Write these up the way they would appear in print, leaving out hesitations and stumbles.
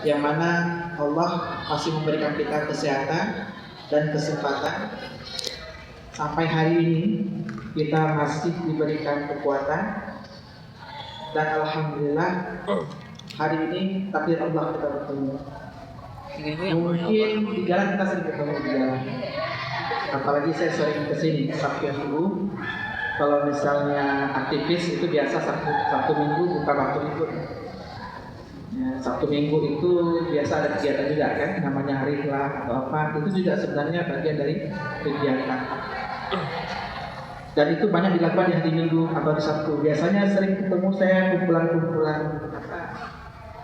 yang mana Allah masih memberikan kita kesehatan dan kesempatan sampai hari ini kita masih diberikan kekuatan, dan alhamdulillah hari ini takdir Allah kita bertemu. Mungkin di jalan kita sering ketemu di jalan, apalagi saya sering kesini Sabtu Minggu. Kalau misalnya aktivis itu biasa Sabtu Minggu bukan waktu libur. Ya, Sabtu Minggu itu biasa ada kegiatan juga kan, namanya hari lah atau apa, itu juga sebenarnya bagian dari kegiatan. Dan itu banyak dilakukan di hari Minggu atau di Sabtu. Biasanya sering ketemu saya kumpulan-kumpulan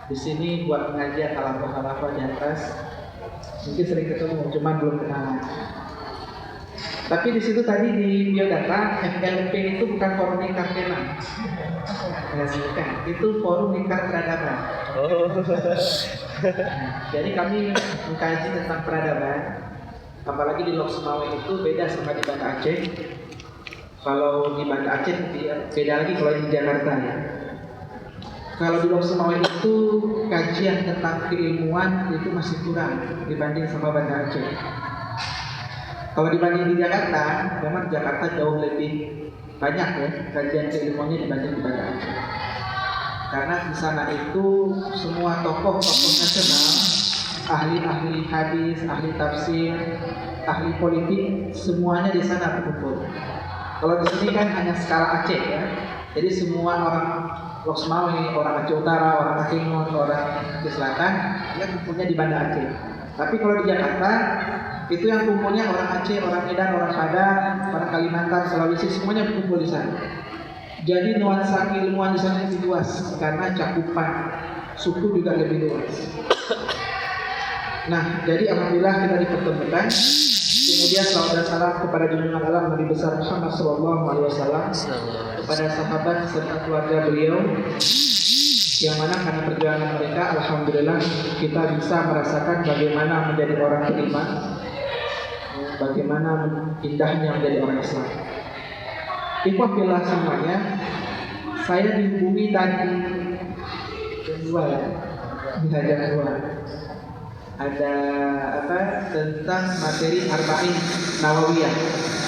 di sini buat pengajian halaman-halaman di atas. Mungkin sering ketemu, cuma belum kenal. Tapi di situ tadi di biodata FLP itu bukan forum lingkar Kenan. Bukan, itu forum lingkar peradaban. Jadi kami mengkaji tentang peradaban. Apalagi di Lok Sumawe itu beda sama di Banda Aceh. Kalau di Banda Aceh beda lagi kalau di Jakarta ya. Kalau di Lok Sumawe itu kajian tentang keilmuan itu masih kurang dibanding sama Banda Aceh. Kalau dibanding di Jakarta, memang Jakarta jauh lebih banyak ya kajian keilmuannya dibanding di Banda Aceh. Karena di sana itu semua tokoh-tokoh nasional, ahli-ahli hadis, ahli tafsir, ahli politik, semuanya di sana berkumpul. Kalau di sini kan hanya skala Aceh ya. Jadi semua orang Lok Sumawe, orang Aceh Utara, orang Aceh Timur, orang Aceh Selatan, dia kumpulnya di Banda Aceh. Tapi kalau di Jakarta, itu yang kumpulnya orang Aceh, orang Medan, orang Padang, orang Kalimantan, Sulawesi, semuanya berkumpul di sana. Jadi nuansa keilmuan di sana lebih luas karena cakupan suku juga lebih luas. Nah, jadi alhamdulillah kita dipertemukan. Kemudian salawat dan salam kepada junjungan alam Nabi besar Muhammad SAW, kepada sahabat serta keluarga beliau, yang mana karena perjuangan mereka alhamdulillah kita bisa merasakan bagaimana menjadi orang beriman, bagaimana indahnya menjadi orang Islam. Ikhwah fillah semuanya, saya dihubungi tadi kedua ya, di hajat dua. Ada apa tentang materi Arba'in Nawawiyah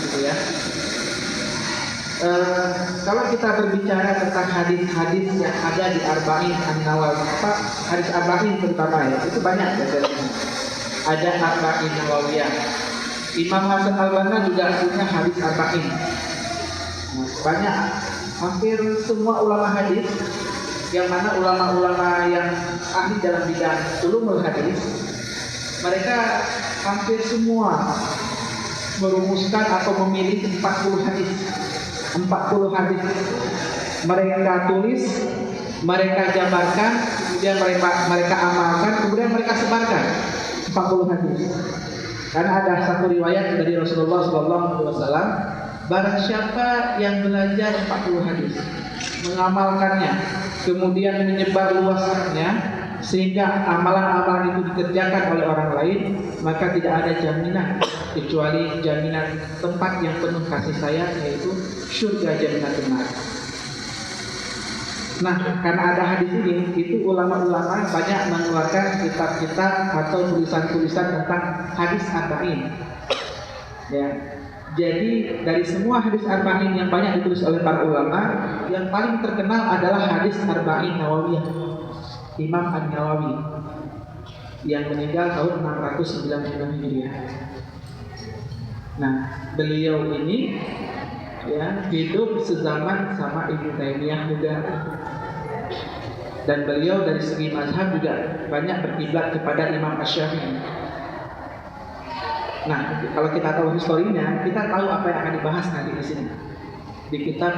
gitu ya. Kalau kita berbicara tentang hadis-hadis yang ada di Arba'in An-Nawawiyah, hadis Arba'in terutama ya, itu banyak ya. Ada Arba'in Nawawiyah. Imam Hasan Al-Banna juga punya hadis Arba'in. Banyak, hampir semua ulama hadis, yang mana ulama-ulama yang ahli dalam bidang ulumul hadis, mereka hampir semua merumuskan atau memilih 40 hadis. 40 hadis mereka tulis, mereka jabarkan, kemudian mereka amalkan, kemudian mereka sebarkan 40 hadis. Karena ada satu riwayat dari Rasulullah SAW, barang siapa yang belajar 40 hadis, mengamalkannya, kemudian menyebar luasnya, sehingga amalan-amalan itu dikerjakan oleh orang lain, maka tidak ada jaminan kecuali jaminan tempat yang penuh kasih sayang, yaitu surga jannah benar. Nah, karena ada hadis ini, itu ulama-ulama banyak mengeluarkan kitab-kitab atau tulisan-tulisan tentang hadis arba'in. Ya, jadi dari semua hadis arba'in yang banyak ditulis oleh para ulama, yang paling terkenal adalah hadis arba'in Nawawiyah, Imam An-Nawawi, yang meninggal tahun 699 Hijriah. Nah, beliau ini ya hidup sezaman sama Ibnu Taimiyah juga, dan beliau dari segi mazhab juga banyak berkiblat kepada Imam Asy-Syafi'i. Nah, kalau kita tahu historinya, kita tahu apa yang akan dibahas nanti di sini di kitab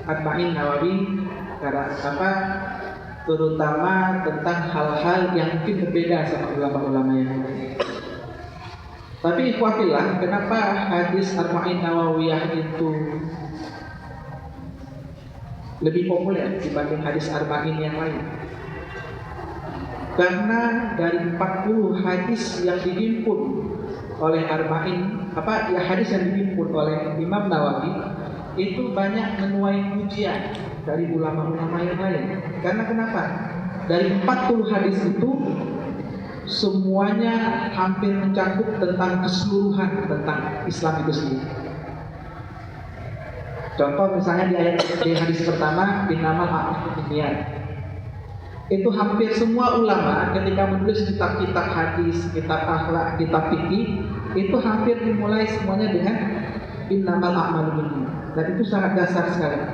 Arba'in Nawawi, karena apa, terutama tentang hal-hal yang mungkin berbeda sama ulama-ulama yang lain. Tapi ikhwatillah, kenapa hadis Arba'in Nawawiyah itu lebih populer dibanding hadis Arba'in yang lain? Karena dari 40 hadis yang dihimpun oleh Arba'in, hadis yang dihimpun oleh Imam Nawawi, itu banyak menuai pujian dari ulama-ulama yang lain. Karena kenapa? Dari 40 hadis itu semuanya hampir mencakup tentang keseluruhan tentang Islam itu sendiri. Contoh misalnya di hadis pertama, innamal a'malu binniyat. Itu hampir semua ulama ketika menulis kitab-kitab hadis, kitab akhlak, kitab fikih, itu hampir dimulai semuanya dengan innamal a'malu binniyat. Dan itu sangat dasar sekali.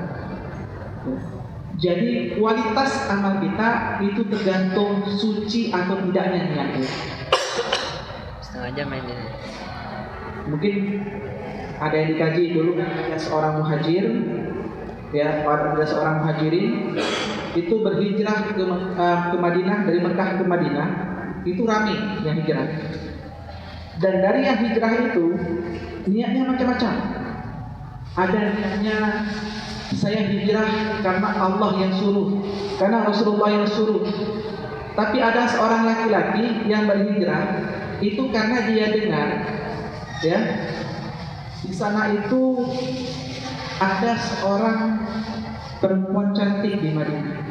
Jadi kualitas amal kita itu tergantung suci atau tidaknya niatnya. Setengah jam ini. Mungkin ada yang dikaji dulu kan, ada seorang muhajir, ya, ada seorang muhajirin itu berhijrah ke Madinah, dari Mekah ke Madinah, itu ramai yang hijrah. Dan dari yang hijrah itu niatnya macam-macam. Ada niatnya saya hijrah karena Allah yang suruh, karena Rasulullah yang suruh. Tapi ada seorang laki-laki yang berhijrah itu karena dia dengar, ya, di sana itu ada seorang perempuan cantik di Madinah.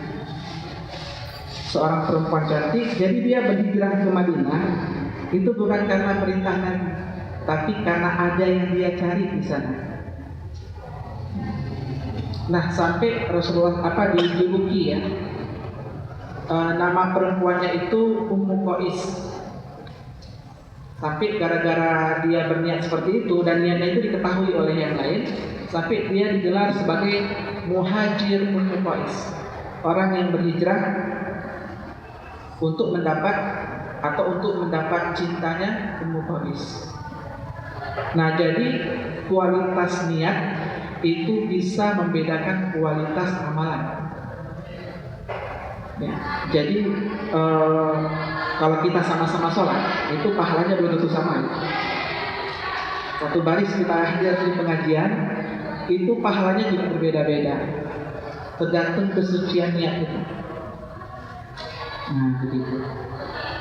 Seorang perempuan cantik, jadi dia berhijrah ke Madinah itu bukan karena perintah Nabi, tapi karena ada yang dia cari di sana. Nah, sampai Rasulullah dijuluki, ya, nama perempuannya itu Ummu Qais. Sampai gara-gara dia berniat seperti itu dan niatnya itu diketahui oleh yang lain, sampai dia digelar sebagai Muhajir Ummu Qais, orang yang berhijrah untuk mendapat cintanya Ummu Qais. Nah, jadi kualitas niat itu bisa membedakan kualitas amalan. Ya, jadi kalau kita sama-sama sholat, itu pahalanya belum tentu sama. Satu baris kita hadir di pengajian, itu pahalanya juga berbeda-beda, tergantung kesucian niat itu. Nah, begitu.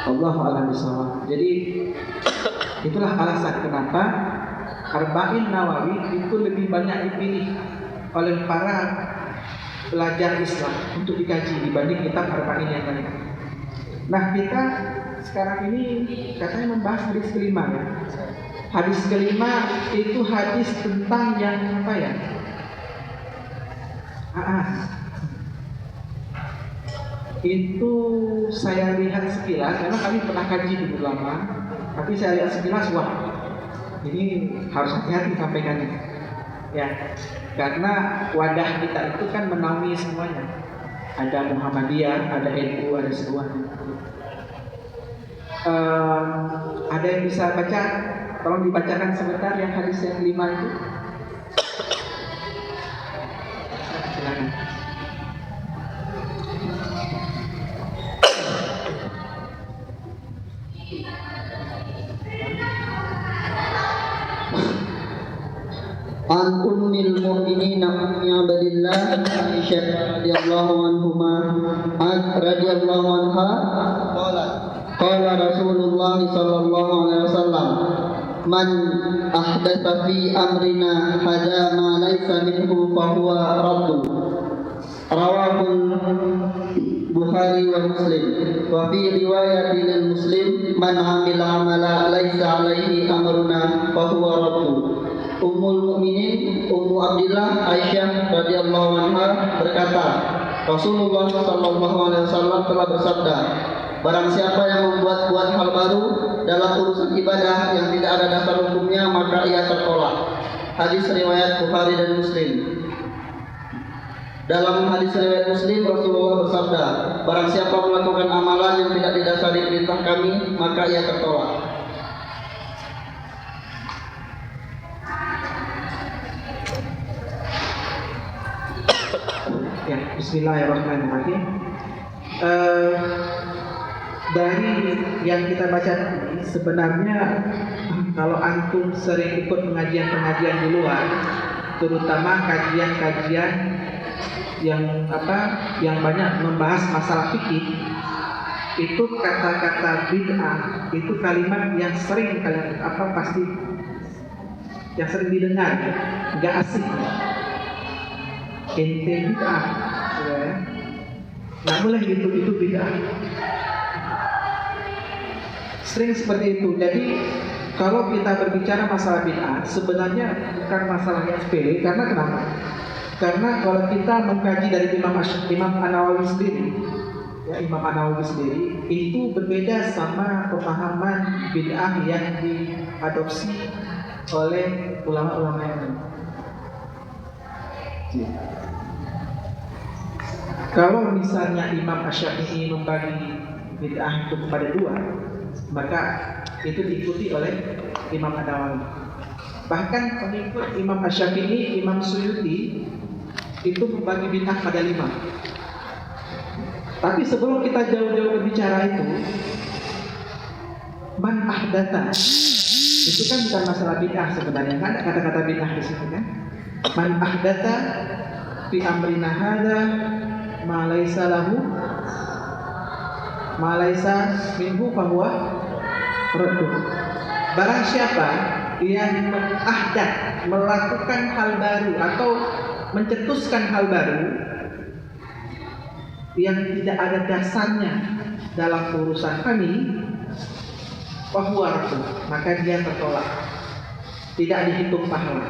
Allahu a'lam bishawab. Jadi itulah alasan kenapa Arba'in Nawawi itu lebih banyak dipilih oleh para pelajar Islam untuk dikaji dibanding kitab Arba'in yang lain. Nah, kita sekarang ini katanya membahas hadis kelima, ya. Hadis kelima itu hadis tentang yang apa, ya? Itu saya lihat sekilas, karena kami pernah kaji dulu lama, tapi saya lihat sekilas, wah, ini harus hati-hati sampaikannya, ya, karena wadah kita itu kan menaungi semuanya. Ada Muhammadiyah, ada NU, ada semuanya. Ada yang bisa baca? Tolong dibacakan sebentar yang hadis yang kelima itu. Silakan. An ummil mu'minin ummi Abdillah Aisyah radhiyallahu anha qala Rasulullah sallallahu alaihi wasallam man ahdatsa fi amrina hadza ma laysa minhu fa huwa raddu. Rawahul Bukhari wa Muslim. Wa fi riwayatil Muslim man amila amala laysa alaihi amruna fa huwa raddu. Ummul Mukminin Ummu Abdillah Aisyah radhiyallahu anha berkata, Rasulullah sallallahu alaihi wasallam telah bersabda, barang siapa yang membuat-buat hal baru dalam urusan ibadah yang tidak ada dasar hukumnya, maka ia tertolak. Hadis riwayat Bukhari dan Muslim. Dalam hadis riwayat Muslim, Rasulullah bersabda, barang siapa melakukan amalan yang tidak didasari perintah kami, maka ia tertolak. Ya, bismillahirrahmanirrahim. Dari yang kita baca tadi, sebenarnya kalau antum sering ikut pengajian-pengajian di luar, terutama kajian-kajian yang banyak membahas masalah fikih, itu kata-kata bid'ah itu kalimat yang sering kalian yang sering didengar, nggak asing. Ente bid'ah, ya. Nggak boleh gitu, itu bid'ah. Sering seperti itu. Jadi kalau kita berbicara masalah bid'ah, sebenarnya bukan masalah yang sepele. Karena kenapa? Karena kalau kita mengkaji dari Imam An-Nawawi sendiri, ya Imam An-Nawawi sendiri itu berbeda sama pemahaman bid'ah yang diadopsi oleh ulama-ulama yang lain. Kalau misalnya Imam Asy-Syafi'i membagi bid'ah itu kepada dua, maka itu diikuti oleh Imam An-Nawawi. Bahkan pengikut Imam Asy-Syafi'i, Imam Suyuti itu membagi bid'ah pada 5. Tapi sebelum kita jauh-jauh berbicara itu, man ahdatha itu kan bukan masalah bid'ah sebenarnya, kan ada kata-kata bid'ah di situ kan. Man ahdatha fi amrina hadza ma laysa lahu ma laysa minhu fahuwa raddu. Barang siapa yang mengahdath, melakukan hal baru atau mencetuskan hal baru yang tidak ada dasarnya dalam urusan kami, fahuwa raddu, maka dia tertolak, tidak dihitung pahala.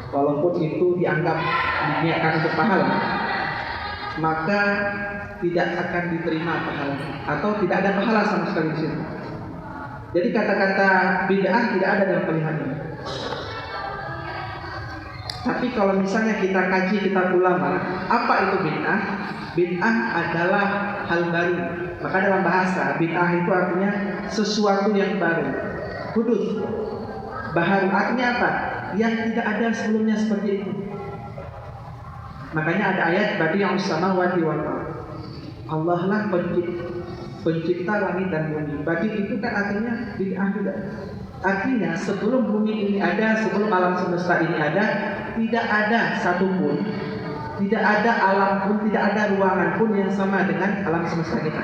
Walaupun itu dianggap diniatkan untuk pahala, maka tidak akan diterima pahala atau tidak ada pahala sama sekali di situ. Jadi kata-kata bid'ah tidak ada dalam kalimat ini. Tapi kalau misalnya kita kaji kitab ulama, apa itu bid'ah? Bid'ah adalah hal baru. Maka dalam bahasa bid'ah itu artinya sesuatu yang baru. Hudud, baharu, artinya apa? Yang tidak ada sebelumnya seperti itu. Makanya ada ayat badi'us samawati wal ardh. Allah lah pencipta langit dan bumi. Badi itu kan artinya bid'ah juga. Artinya sebelum bumi ini ada, sebelum alam semesta ini ada, tidak ada satupun, tidak ada alam pun, tidak ada ruangan pun yang sama dengan alam semesta kita.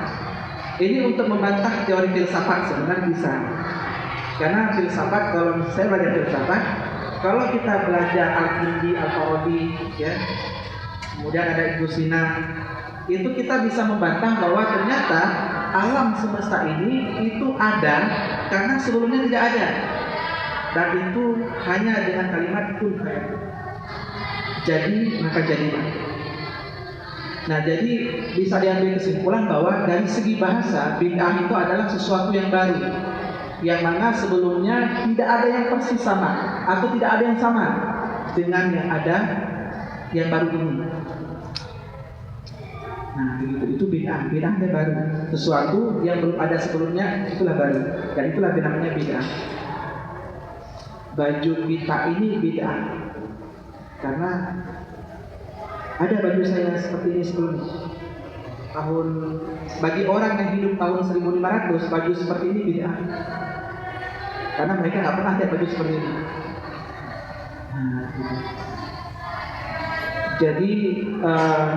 Ini untuk membantah teori filsafat sebenarnya bisa. Karena filsafat, kalau saya belajar filsafat, kalau kita belajar Al-Kindi, Al-Farabi, ya, kemudian ada Ibnu Sina, itu kita bisa membantah bahwa ternyata alam semesta ini itu ada karena sebelumnya tidak ada, dan itu hanya dengan kalimat kun fayakun. Jadi maka jadilah. Nah, jadi bisa diambil kesimpulan bahwa dari segi bahasa bid'ah itu adalah sesuatu yang baru, yang mana sebelumnya tidak ada yang persis sama atau tidak ada yang sama dengan yang ada yang baru ini. Nah, begitu, itu bid'ah. Bid'ah itu baru, sesuatu yang belum ada sebelumnya, itulah baru, dan itulah namanya bid'ah. Baju kita ini bid'ah karena ada baju saya seperti ini sebelumnya. Bagi orang yang hidup tahun 1500, baju seperti ini bid'ah karena mereka nggak pernah lihat baju seperti ini. Nah, gitu. Jadi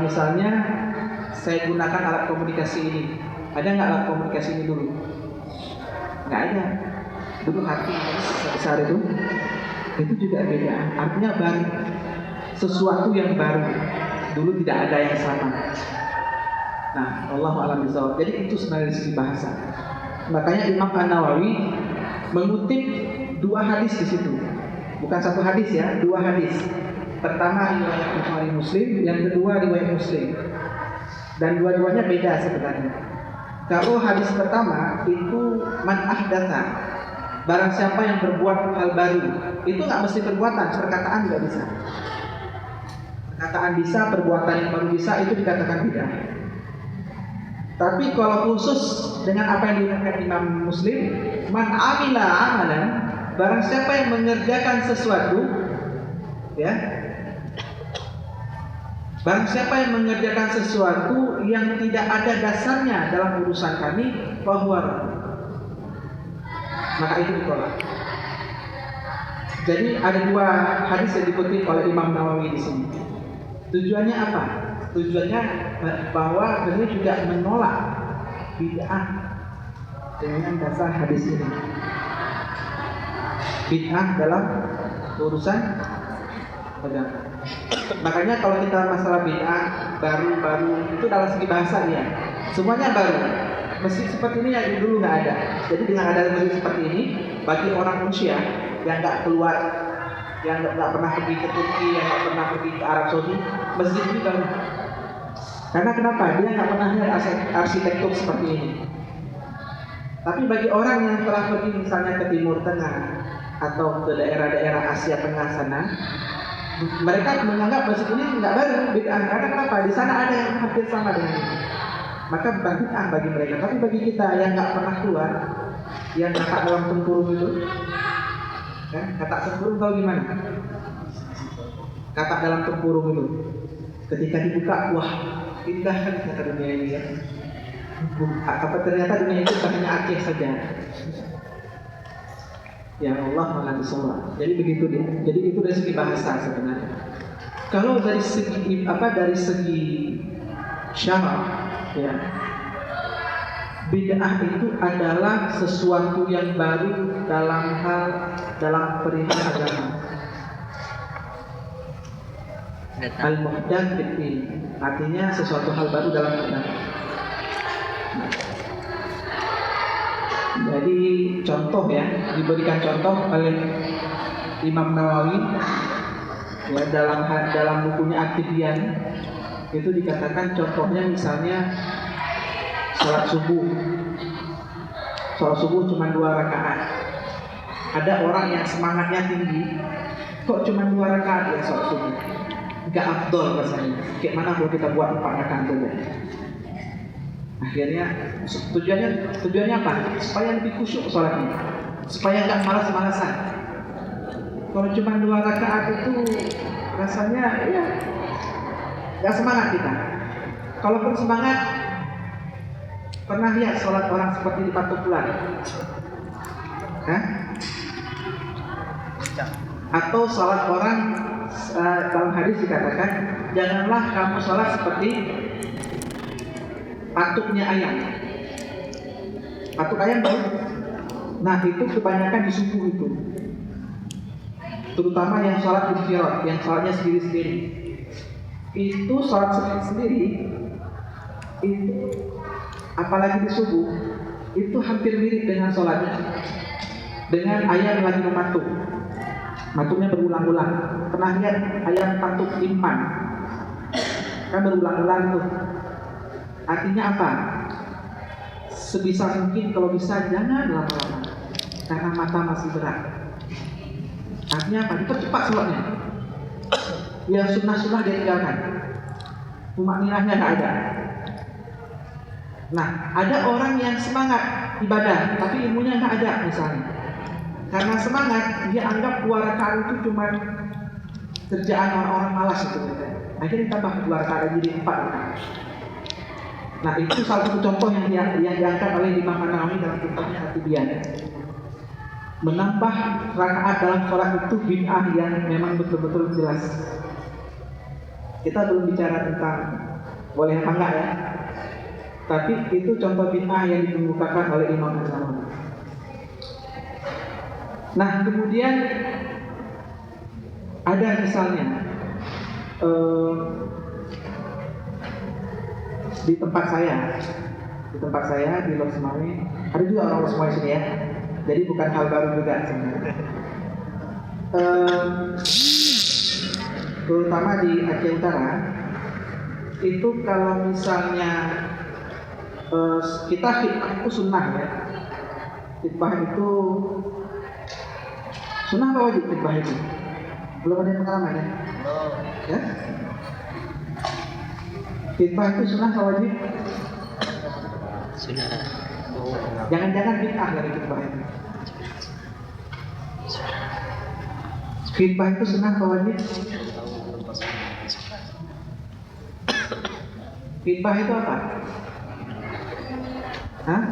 misalnya saya gunakan alat komunikasi ini, ada nggak alat komunikasi ini dulu? Nggak ada. Dulu hati sebesar itu juga beda. Artinya baru, sesuatu yang baru. Dulu tidak ada yang sama. Nah, Allahu a'lam bishawab. Jadi itu sebenarnya dari segi bahasa. Makanya Imam An-Nawawi mengutip 2 hadis di situ. Bukan 1 hadis ya, 2 hadis. Pertama riwayat Bukhari Muslim, yang kedua riwayat Muslim. Dan dua-duanya beda sebenarnya. Kalau hadis pertama itu man ahdatha, barang siapa yang berbuat hal baru, itu nggak mesti perbuatan, perkataan juga bisa. Perkataan bisa, perbuatan yang baru bisa, itu dikatakan bid'ah. Tapi kalau khusus dengan apa yang dikatakan Imam Muslim, man amila amalan, barang siapa yang mengerjakan sesuatu, ya, barang siapa yang mengerjakan sesuatu yang tidak ada dasarnya dalam urusan kami, bahwa maka itu ditolak. Jadi ada 2 hadis yang dikutip oleh Imam Nawawi di sini. Tujuannya apa? Tujuannya bahwa beliau juga menolak bid'ah dengan dasar hadis ini. Bid'ah dalam urusan agama. Makanya kalau kita masalah bid'ah baru-baru itu dalam segi bahasa ya, semuanya baru. masjid seperti ini yang dulu nggak ada. Jadi dengan ada masjid seperti ini, bagi orang Rusia yang nggak keluar, yang nggak pernah pergi ke Turki, yang nggak pernah pergi ke Arab Saudi, masjid ini baru. Karena kenapa? Dia nggak pernah lihat arsitektur seperti ini. Tapi bagi orang yang telah pergi misalnya ke Timur Tengah atau ke daerah-daerah Asia Tengah sana, mereka menganggap masjid ini nggak baru, bid'ah. Karena kenapa? Di sana ada yang hampir sama dengan ini. Maka bukan bid'ah bagi mereka. Tapi bagi kita yang nggak pernah keluar, yang kata dalam tempurung itu, ya, kata tempurung tahu gimana? Kata dalam tempurung itu, ketika dibuka, wah, indah kan kata dunia ini ya. Apa ternyata dunia itu bukan hanya Aceh saja. Ya Allah malah bisawab. Jadi begitu dia. Jadi itu dari segi bahasa sebenarnya. Kalau dari segi dari segi syarah, ya, bid'ah itu adalah sesuatu yang baru dalam perihal agama. Al-muhdats fid-din, artinya sesuatu hal baru dalam agama. Jadi contoh ya, diberikan contoh oleh Imam Nawawi ya, dalam bukunya At-Tibyan itu dikatakan contohnya misalnya sholat subuh cuma 2 rakaat. Ada orang yang semangatnya tinggi, kok cuma 2 rakaat ya sholat subuh, nggak afdol rasanya. Kayak mana kalau kita buat 4 rakaat saja? Akhirnya tujuannya apa? Supaya lebih khusyuk sholatnya, supaya nggak malas-malasan. Kalau cuma 2 rakaat itu rasanya ya nggak semangat kita. Kalaupun semangat, pernah lihat sholat orang seperti di Patok Bulan? Atau sholat orang dalam hadis dikatakan, janganlah kamu sholat seperti patuknya ayam. Patuk ayam tahu? Nah itu kebanyakan di subuh itu, terutama yang sholat iftirat, yang sholatnya sendiri-sendiri. Itu sholat sendiri-sendiri itu, apalagi di subuh, itu hampir mirip dengan sholatnya dengan ayam lagi mematuk. Matuknya berulang-ulang. Pernah lihat ayam patuk impan? Kan berulang-ulang tuh. Artinya apa? Sebisa mungkin kalau bisa jangan lama-lama, karena mata masih berat. Artinya apa? Dipercepat sholatnya. Yang sunnah-sunnah dia tinggalkan. Tumakninahnya nggak ada. Nah, ada orang yang semangat ibadah, tapi ilmunya nggak ada misalnya. Karena semangat, dia anggap 2 rakaat itu cuma kerjaan orang-orang malas itu. Akhirnya ditambah 2 rakaat jadi 4 rakaat. Nah itu salah satu contoh yang diangkat oleh Imam Nawawi dalam kitabnya At-Tibyan. Menambah rakaat dalam sholat itu bid'ah yang memang betul-betul jelas. Kita belum bicara tentang boleh apa enggak ya, tapi itu contoh bid'ah yang dikemukakan oleh Imam Nawawi. Nah kemudian ada misalnya di tempat saya di Losmawe, ada juga orang Losmawe sini ya, jadi bukan hal baru juga sebenarnya. Terutama di Aceh Utara itu kalau misalnya kita khitbah itu sunnah ya, khitbah itu sunnah apa wajib khitbah itu? Belum ada yang pengalaman ya? Ya? Khitbah itu sunnah atau wajib? Sunnah. Jangan-jangan bid'ah dari khitbah itu. Khitbah itu sunnah atau wajib? Khitbah itu apa? Hah?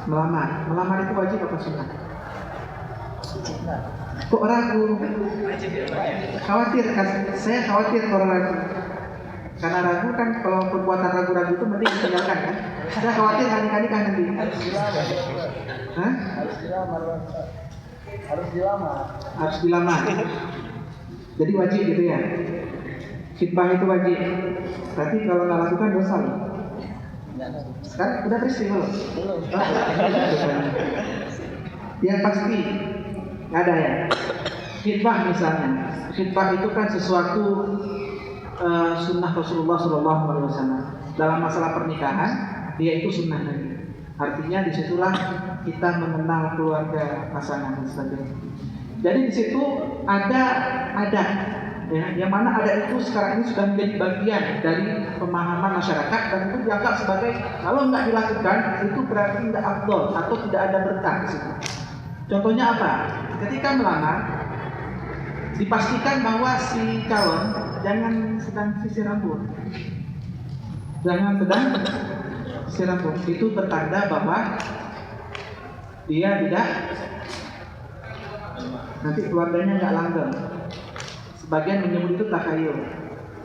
Melamar. Melamar itu wajib apa sunnah? Kok ragu? Khawatir kan? Saya khawatir kalau ragu. Karena ragu kan, kalau perbuatan ragu-ragu itu mending ditinggalkan kan. Saya khawatir kali-kali kan nanti. Hah? Harus dilamar. Jadi wajib gitu ya. Khitbah itu wajib. Berarti kalau nggak lakukan dosa loh. Kan udah bersih belum? Belum. Yang pasti ada ya. Khitbah misalnya. Khitbah itu kan sesuatu sunnah Rasulullah SAW. Dalam masalah pernikahan, dia itu sunnah Nabi. Artinya disitulah kita mengenal keluarga pasangan dan sebagainya. Jadi di situ ada adat, ya, yang mana adat itu sekarang ini sudah menjadi bagian dari pemahaman masyarakat dan itu dianggap sebagai kalau nggak dilakukan itu berarti tidak afdol atau tidak ada berkah di situ. Contohnya apa? Ketika melamar, dipastikan bahwa si calon jangan sedang sisir rambut. Jangan sedang sisir rambut. Itu bertanda bahwa dia tidak, nanti keluarganya nggak langgeng. Sebagian menyebut itu takhayul.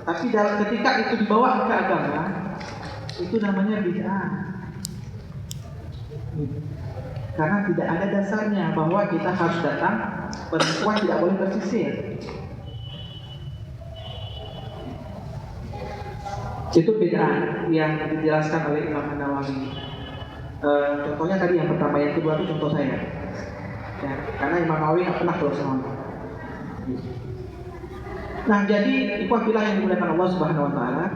Tapi ketika itu dibawa ke agama, itu namanya bid'ah. Karena tidak ada dasarnya bahwa kita harus datang, perempuan tidak boleh bersisir. Itu bid'ah yang dijelaskan oleh Imam An-Nawawi. Contohnya tadi yang pertama, yang kedua itu contoh saya. Ya, karena Imam Nawawi nggak pernah keluar sama. Nah, jadi ikhwah yang dimuliakan Allah Subhanahu Wa Taala,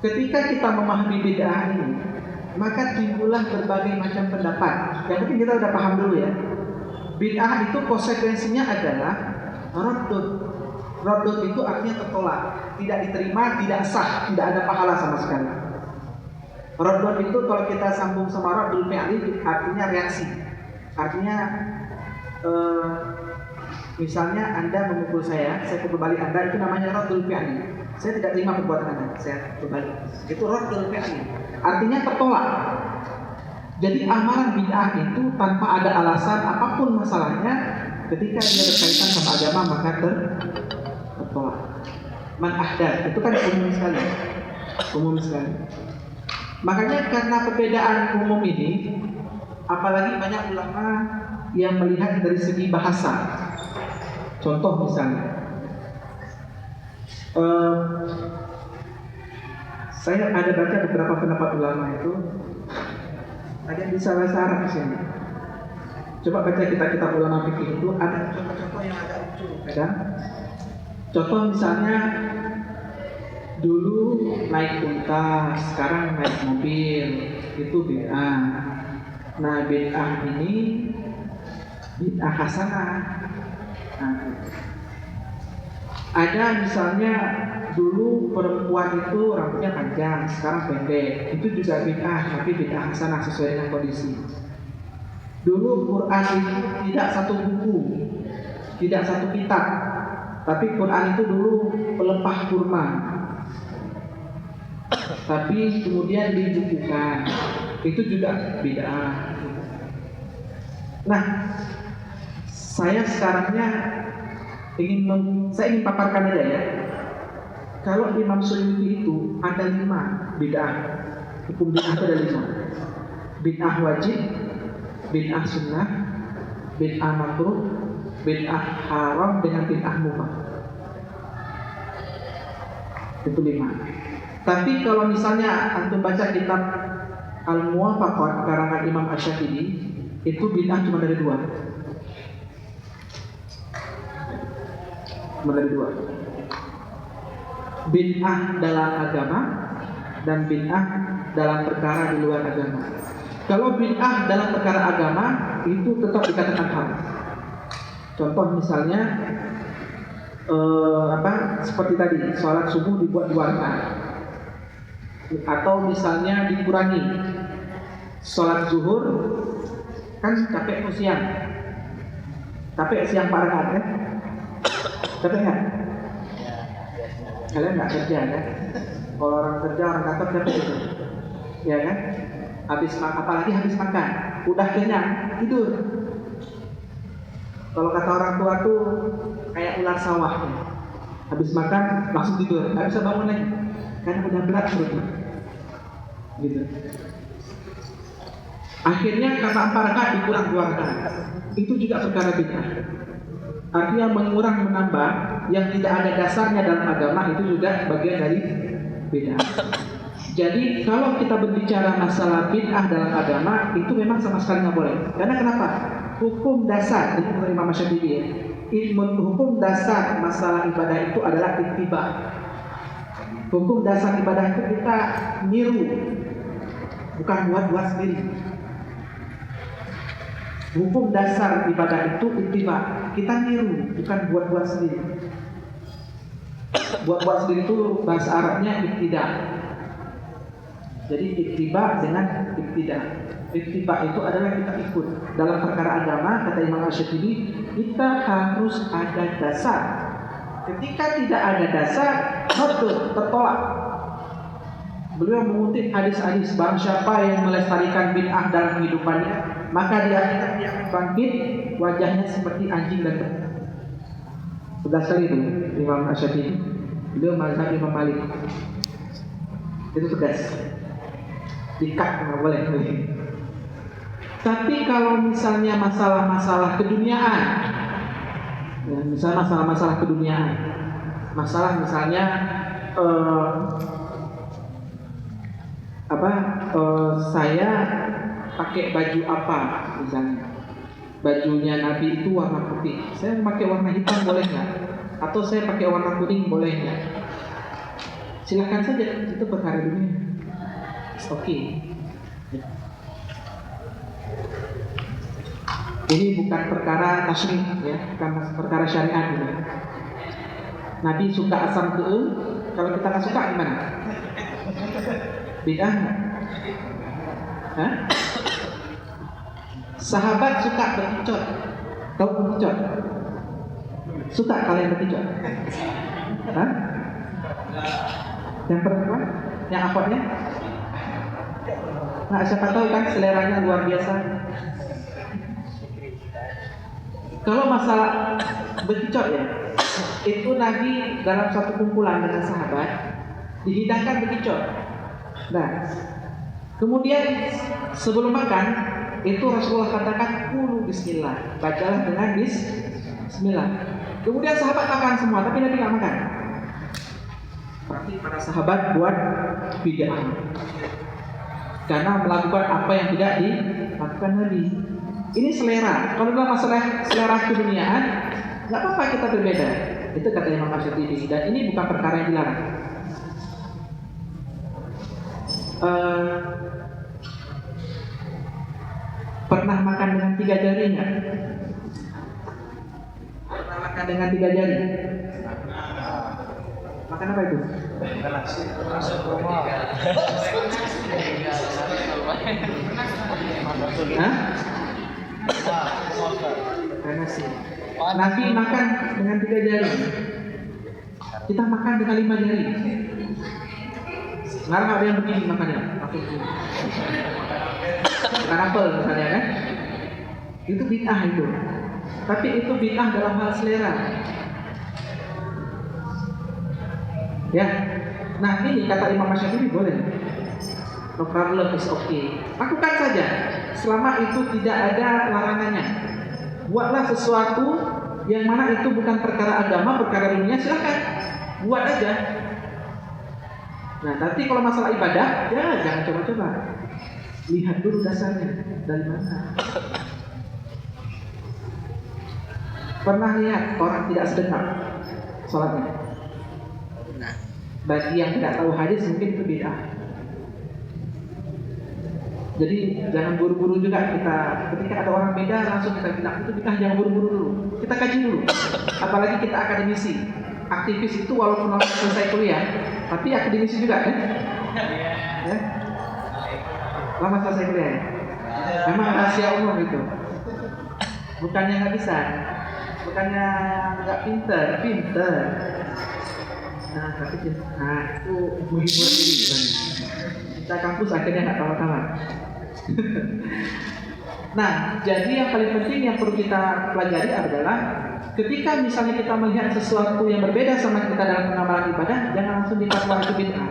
ketika kita memahami bid'ah ini, maka timbullah berbagai macam pendapat. Yang penting kita udah paham dulu ya. Bid'ah itu konsekuensinya adalah raddud. Raddud itu artinya tertolak, tidak diterima, tidak sah, tidak ada pahala sama sekali. Raddud itu kalau kita sambung sama raddul fi'li artinya reaksi. Artinya misalnya Anda memukul saya pukul balik Anda, itu namanya raddul fi'li. Saya tidak terima perbuatan Anda, saya berbalik. Itu raddul fi'li. Artinya tertolak. Jadi amalan bid'ah itu tanpa ada alasan apapun masalahnya, ketika dia berkaitan sama agama maka tertolak. Man ahdath itu kan umum sekali. Umum sekali. Makanya karena perbedaan umum ini, apalagi banyak ulama yang melihat dari segi bahasa. Contoh misalnya, saya ada baca beberapa pendapat ulama itu, ada yang bisa bahasa Arab di sini. Coba baca kitab-kitab ulama fikih itu, ada contoh-contoh yang agak lucu. Kan? Contoh misalnya, dulu naik unta, sekarang naik mobil, itu bid'ah. Nah, bid'ah ini bid'ah hasanah. Nah, ada misalnya dulu perempuan itu rambutnya panjang, sekarang pendek. Itu juga bid'ah, tapi bid'ah hasanah sesuai dengan kondisi. Dulu Quran itu tidak satu buku, tidak satu kitab, tapi Quran itu dulu pelepah kurma. Tapi kemudian dibukukan, itu juga bid'ah. Nah, saya sekarangnya saya ingin paparkan aja ya. Kalau Imam Suyuti itu ada 5 bid'ah. Hukum bid'ah itu ada 5. Bid'ah wajib, bid'ah sunnah, bid'ah makruh, bid'ah haram dengan bid'ah mubah. Itu 5. Tapi kalau misalnya antum baca kitab Al-Muwafaqat karangan Imam Asy-Syafi'i, itu bid'ah cuma dari 2. Cuma dari 2. Bid'ah dalam agama dan bid'ah dalam perkara di luar agama. Kalau bid'ah dalam perkara agama itu tetap dikatakan haram. Contoh misalnya seperti tadi, sholat subuh dibuat 2 rakaat. Atau misalnya dikurangi. Sholat zuhur kan capek siang. Capek siang 4 rakaat kan? Capek nggak? Kalian nggak kerja kan? Kalau orang kerja, orang kantor capek itu, ya kan? Apalagi habis makan, udah kenyang, tidur. Kalau kata orang tua tuh kayak ular sawah, ya. Habis makan langsung tidur, nggak bisa bangun lagi, karena udah berat perutnya. Gitu. Akhirnya kata 4 rakaat dikurang 2 rakaat. Itu juga perkara bid'ah. Artinya mengurang menambah yang tidak ada dasarnya dalam agama, itu juga bagian dari bid'ah. Jadi kalau kita berbicara masalah bid'ah dalam agama itu memang sama sekali nggak boleh. Karena kenapa? Hukum dasar itu menurut Imam Syafi'i ya. Hukum dasar masalah ibadah itu adalah ittiba. Hukum dasar ibadah itu kita niru, bukan buat sendiri. Hukum dasar ibadah itu ittiba, kita niru, bukan buat sendiri. Buat sendiri itu bahasa Arabnya ibtida. Jadi ittiba dengan ibtida. Ittiba itu adalah kita ikut. Dalam perkara agama, kata Imam Syafi'i, kita harus ada dasar. Ketika tidak ada dasar, tertolak. Beliau mengutip hadis-hadis, barang siapa yang melestarikan bid'ah dalam kehidupannya, maka di akhirat dia akan bangkit, wajahnya seperti anjing dan betina. Tegas sekali itu Imam Syafi'i. Beliau mazhab Imam Malik. Itu tegas. Dikat nggak boleh. Tapi kalau misalnya masalah-masalah keduniaan, ya, misalnya masalah-masalah keduniaan, masalah misalnya saya pakai baju apa misalnya, bajunya Nabi itu warna putih, saya pakai warna hitam boleh nggak? Atau saya pakai warna kuning boleh nggak? Silakan saja, itu perkara dunia. Oke. Ini bukan perkara tasyrik ya, bukan perkara syariat ini. Nabi suka asam keung, kalau kita nggak suka gimana? Bid'ah nggak? Hah? Sahabat suka berkicot, tahu berkicot? Suka kalian berkicot? Hah? Yang perempuan? Yang akhwatnya? Nah, siapa tahu kan seleranya luar biasa. Kalau masalah berkicot ya, itu Nabi dalam satu kumpulan dengan sahabat dihidangkan berkicot. Nah, kemudian sebelum makan itu Rasulullah katakan kulu bismillah, bacalah dengan bismillah. Kemudian sahabat makan semua, tapi Nabi nggak makan. Berarti para sahabat buat bid'ah karena melakukan apa yang tidak dilakukan Nabi. Ini selera. Kalau dalam masalah selera keduniaan, nggak apa-apa kita berbeda. Itu kata Imam Syafi'i. Dan ini bukan perkara yang dilarang. Pernah makan dengan 3 jari nggak? Pernah makan dengan 3 jari? Makan apa itu? Hah? Nasi. Nabi makan dengan 3 jari. Kita makan dengan 5 jari. Sekarang ada yang begini makannya. Makan apel misalnya kan? Itu bid'ah itu. Tapi itu bid'ah dalam hal selera. Ya. Nah ini kata Imam Syafi'i boleh. No problem, is okay. Lakukan saja selama itu tidak ada larangannya. Buatlah sesuatu yang mana itu bukan perkara agama, perkara dunia, silakan buat aja. Nah nanti kalau masalah ibadah, ya jangan coba-coba. Lihat dulu dasarnya dari mana. Pernah lihat orang tidak sedekap sholatnya? Bagi yang tidak tahu hadis mungkin itu bid'ah. Jadi jangan buru-buru juga kita, ketika ada orang beda langsung kita bilang itu bid'ah, jangan buru-buru dulu. Kita kaji dulu. Apalagi kita akademisi, aktivis itu walaupun selesai kuliah, tapi akademisi juga kan? Ya? Lama selesai kuliah ya? Memang rahasia umum itu. Bukannya nggak bisa, bukannya nggak pinter. Nah, tapi itu menghibur diri kan. Kita kampus akhirnya nggak tahu-tahu. Nah, jadi yang paling penting yang perlu kita pelajari adalah ketika misalnya kita melihat sesuatu yang berbeda sama kita dalam pengamalan ibadah, jangan langsung dipatwa itu bid'ah,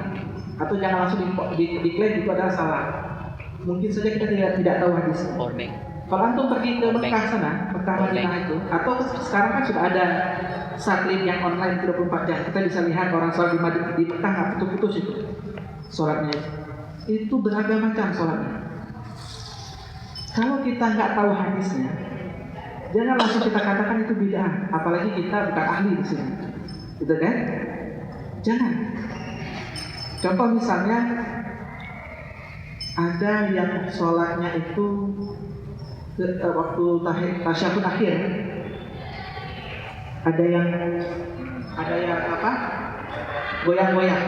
atau jangan langsung diklaim itu adalah salah. Mungkin saja kita tidak tahu hadisnya. Kalau antum pergi ke Mekah sana, Mekah Madinah itu, atau sekarang kan sudah ada satelit yang online 24 jam, kita bisa lihat orang sholat di Mekah nggak putus-putus itu. sholatnya itu beragam macam sholatnya. Kalau kita nggak tahu hadisnya, jangan langsung kita katakan itu bid'ah, apalagi kita bukan ahli di sini, gitu kan? Jangan. Contoh misalnya ada yang sholatnya itu waktu tasyahud akhir, ada yang apa? Goyang-goyang.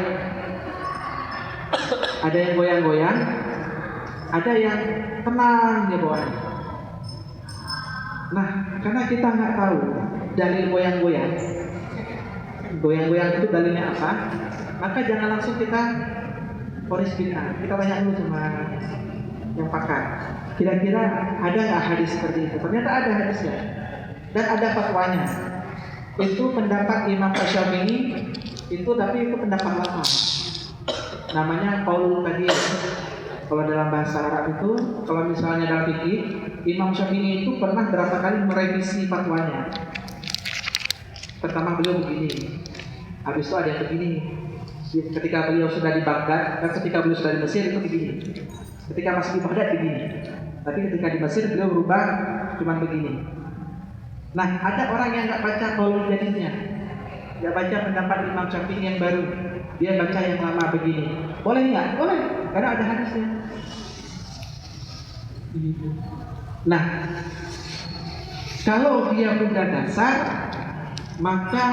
Ada yang goyang-goyang, ada yang tenang ya bawahnya. Nah, karena kita nggak tahu dalil goyang-goyang itu dalilnya apa, maka jangan langsung kita vonis bid'ah. Kita tanya dulu sama yang pakar. Kira-kira ada nggak hadis seperti itu? Ternyata ada hadisnya dan ada fatwanya. Itu pendapat Imam Syafi'i itu, tapi itu pendapat lama. Namanya qaulul qadim. Kalau dalam bahasa Arab itu, kalau misalnya dalam fikih, Imam Syafi'i itu pernah berapa kali merevisi fatwanya. Pertama beliau begini, habis itu ada yang begini. Ketika beliau sudah di Baghdad dan ketika beliau sudah di Mesir itu begini. Ketika masih di Baghdad begini. Tapi ketika di Mesir beliau berubah cuma begini. Nah, ada orang yang nggak baca qaulul qadimnya, nggak baca pendapat Imam Syafi'i yang baru, dia baca yang lama begini. Boleh nggak? Boleh, karena ada hadisnya. Nah, kalau dia punya dasar, maka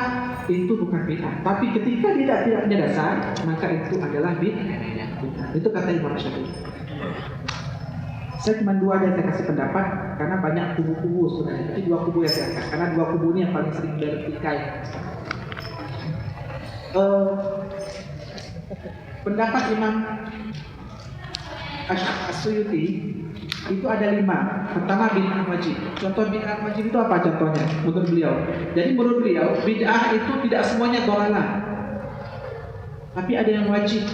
itu bukan bid'ah. Tapi ketika tidak punya dasar, maka itu adalah bid'ah. Itu kata Imam Syafi'i. Saya cuma dua aja saya kasih pendapat, karena banyak kubu-kubu sebenarnya. Jadi dua kubu yang saya angkat, karena dua kubu ini yang paling sering bertikai. Pendapat Imam As-Suyuti itu ada 5. Pertama, bid'ah wajib. Contoh bid'ah wajib itu apa contohnya menurut beliau? Jadi menurut beliau bid'ah itu tidak semuanya dhalalah, tapi ada yang wajib.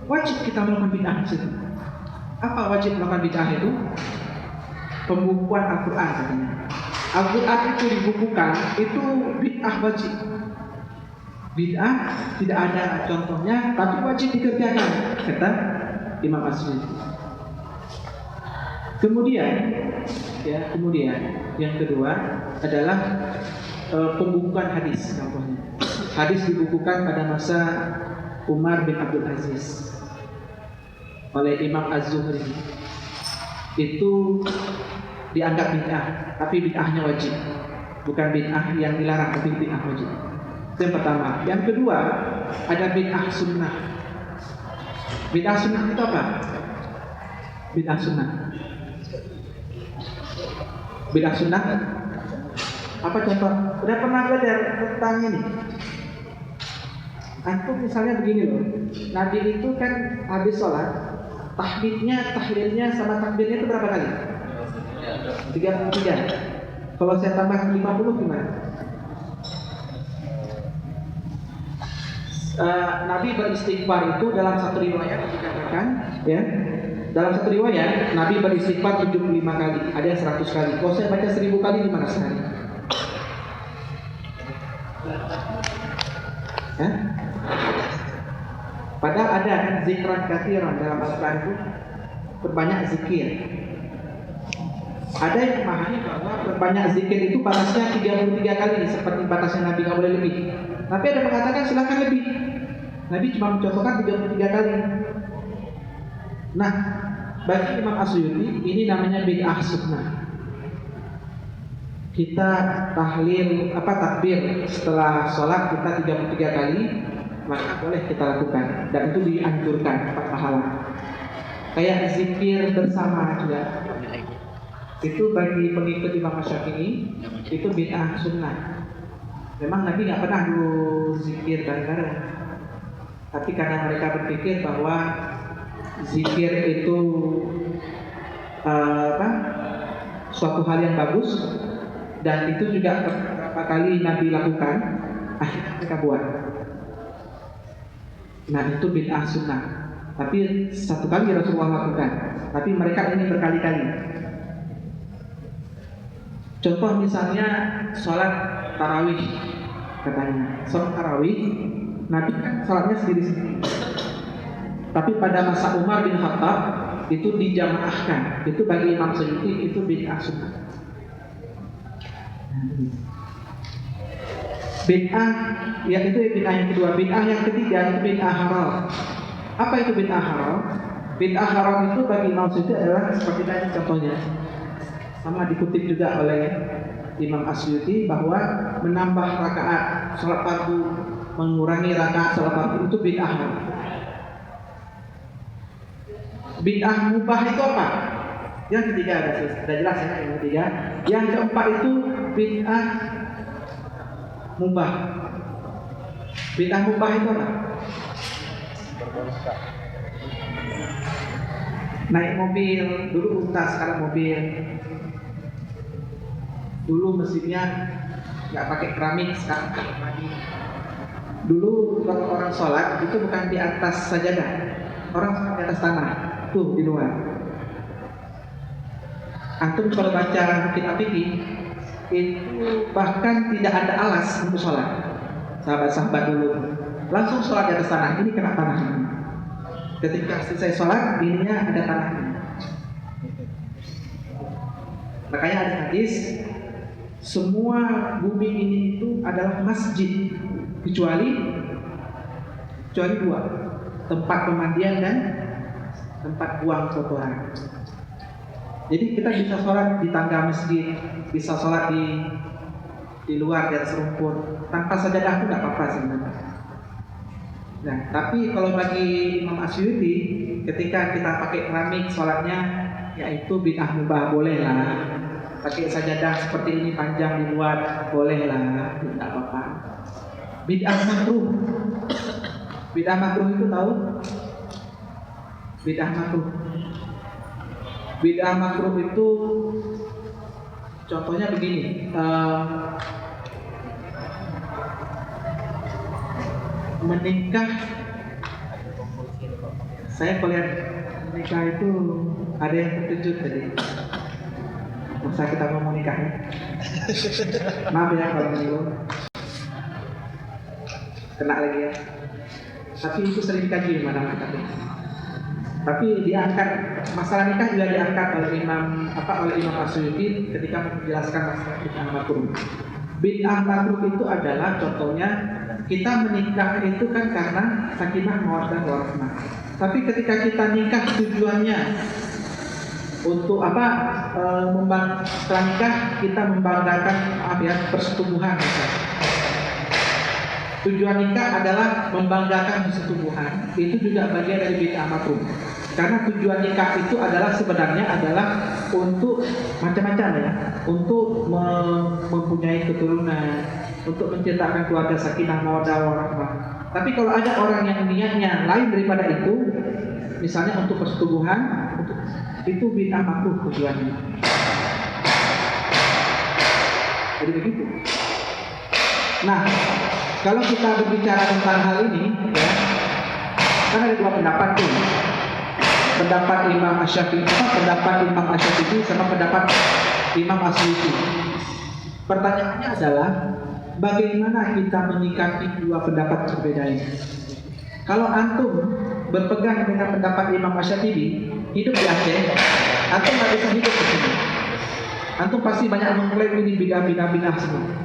Wajib kita melakukan bid'ah. Apa wajib melakukan bid'ah itu? Pembukuan Al-Quran katanya. Al-Quran itu dibukukan, itu bid'ah wajib. Bid'ah tidak ada contohnya, tapi wajib dikerjakan, kata Imam As-Suyuti. Kemudian yang kedua adalah pembukuan hadis. Contohnya, hadis dibukukan pada masa Umar bin Abdul Aziz oleh Imam Az-Zuhri. Itu dianggap bid'ah, tapi bid'ahnya wajib, bukan bid'ah yang dilarang, tapi bid'ah wajib. Itu yang pertama. Yang kedua, ada bid'ah sunnah. Bid'ah sunnah itu apa? Bid'ah sunnah. Bid'ah sunnah apa contoh? Udah pernah belajar tentang ini? Antum misalnya begini loh. Nabi itu kan habis sholat, tahlilnya sama takbirnya itu berapa kali? 33. Kalau saya tambah 50 gimana? Nabi beristighfar itu dalam satu riwayat dikatakan, ya, dalam satu riwayat Nabi beristighfar 75 kali, ada yang 100 kali. Kalau saya baca 1000 kali gimana sehari? Padahal ada kan zikran katsiran dalam Al-Quran itu, berbanyak zikir. Ada yang memahami bahwa berbanyak zikir itu batasnya 33 kali seperti batasnya Nabi, nggak boleh lebih. Tapi ada yang mengatakan silakan lebih. Nabi cuma mencontohkan 33 kali. Nah, bagi Imam As-Suyuti ini namanya bid'ah sunnah. Kita takbir setelah sholat kita 33 kali, maka boleh kita lakukan, dan itu dianjurkan, dapat pahala. Kayak zikir bersama juga. Itu bagi pengikut Imam Syafi'i itu bid'ah sunnah. Memang Nabi nggak pernah dulu zikir bareng-bareng, tapi karena mereka berpikir bahwa zikir itu suatu hal yang bagus, dan itu juga beberapa kali Nabi lakukan, akhirnya mereka buat. Nah, itu bid'ah sunnah. Tapi satu kali Rasulullah lakukan, tapi mereka ini berkali-kali. Contoh misalnya sholat tarawih, katanya sholat tarawih Nabi kan sholatnya sendiri-sendiri. Tapi pada masa Umar bin Khattab itu dijamaahkan. Itu bagi Imam Suyuti itu bid'ah sunnah. Bid'ah yang itu bid'ah yang kedua. Bid'ah yang ketiga itu bid'ah haram. Apa itu bid'ah haram? Bid'ah haram itu bagi Imam Suyuti adalah seperti tadi contohnya. Sama dikutip juga oleh Imam Asyuti bahwa menambah rakaat salat fardu, mengurangi rakaat salat fardu itu bid'ah haram. Bid'ah mubah itu apa? Yang ketiga sudah jelas ya, yang ketiga. Yang keempat itu bid'ah mubah. Bid'ah mubah itu apa? Naik mobil, dulu unta sekarang mobil. Dulu mesinnya nggak pakai keramik, sekarang pakai keramik. Dulu kalau orang sholat itu bukan di atas sajadah, orang sholat di atas tanah. Tuh di luar. Antum kalau baca Bukit Apiki itu bahkan tidak ada alas untuk sholat. Sahabat-sahabat dulu langsung sholat di atas tanah. Ini kena tanah. Ketika selesai sholat, ininya ada tanahnya. Makanya ada hadis, semua bumi ini itu adalah masjid kecuali dua, tempat pemandian dan tempat buang kotoran. Jadi kita bisa sholat di tangga masjid, bisa sholat di luar di atas rumput, tanpa sajadah pun tidak apa-apa sebenarnya. Nah, tapi kalau bagi Imam Asyuti, ketika kita pakai keramik sholatnya, yaitu bid'ah mubah, boleh lah. Pakai sajadah seperti ini panjang di luar, boleh lah, tidak apa-apa. Bid'ah makruh. Bid'ah makruh itu tahu? Bid'ah makruh. Bid'ah makruh itu contohnya begini. Menikah, saya melihat menikah itu ada yang terkejut tadi. Masa kita mau nikah ya? Maaf ya kalau menyinggung, kena lagi ya. Tapi itu sering dikaji mana kita. Tapi diangkat masalah nikah juga diangkat oleh Imam Asyuti ketika menjelaskan masalah bid'ah makruh. Bid'ah makruh itu adalah contohnya kita menikah itu kan karena sakinah mawaddah warahmah. Tapi ketika kita nikah tujuannya untuk apa? Setelah nikah kita membanggakan persetubuhan. Tujuan nikah adalah membanggakan persetubuhan. Itu juga bagian dari bid'ah makruh. Karena tujuan nikah itu adalah sebenarnya adalah untuk macam-macam ya, untuk mempunyai keturunan, untuk menciptakan keluarga sakinah mawaddah warahmah. Tapi kalau ada orang yang niatnya lain daripada itu, misalnya untuk persetubuhan, itu bid'ah makruh tujuannya. Jadi begitu. Nah, kalau kita berbicara tentang hal ini, ya, kan ada dua pendapat tuh. Pendapat Imam Asy-Syafi'i, pendapat Imam Asy-Syafi'i sama pendapat Imam Asyuti. Pertanyaannya adalah bagaimana kita menyikapi dua pendapat berbeda ini? Kalau antum berpegang dengan pendapat Imam Asy-Syafi'i, hidup di Aceh, antum nggak bisa hidup di sini. Antum pasti banyak mengklaim ini bidah semua.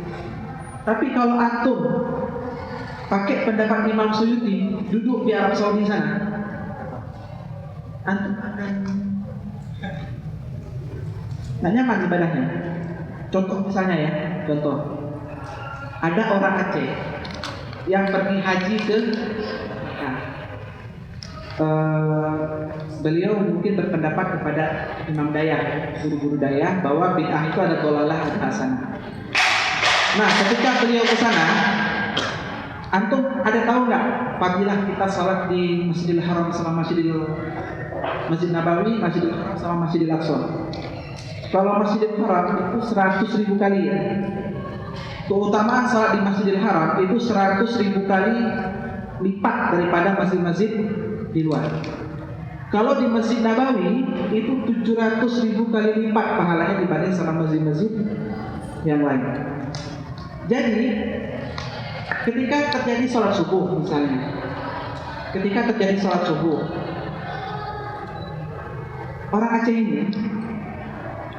Tapi kalau antum pakai pendapat Imam Suyuti, duduk di Arab Saudi sana, antum akan nggak nyaman ibadahnya. Contoh misalnya ya, ada orang Aceh yang pergi haji ke Mekah. Beliau mungkin berpendapat kepada Imam Dayah, guru-guru Dayah, bahwa bid'ah itu ada dolalah, ada hasanah. Nah, ketika beliau ke sana, antum ada tahu nggak fadilah kita salat di Masjidil Haram sama Masjid Nabawi, Masjidil Haram sama Masjidil Aqsa? Kalau Masjidil Haram itu 100.000 kali ya. Keutamaan salat di Masjidil Haram itu 100.000 kali lipat daripada masjid-masjid di luar. Kalau di Masjid Nabawi itu 700.000 kali lipat pahalanya dibanding sama masjid-masjid yang lain. Jadi ketika terjadi sholat subuh misalnya, ketika terjadi sholat subuh, orang Aceh ini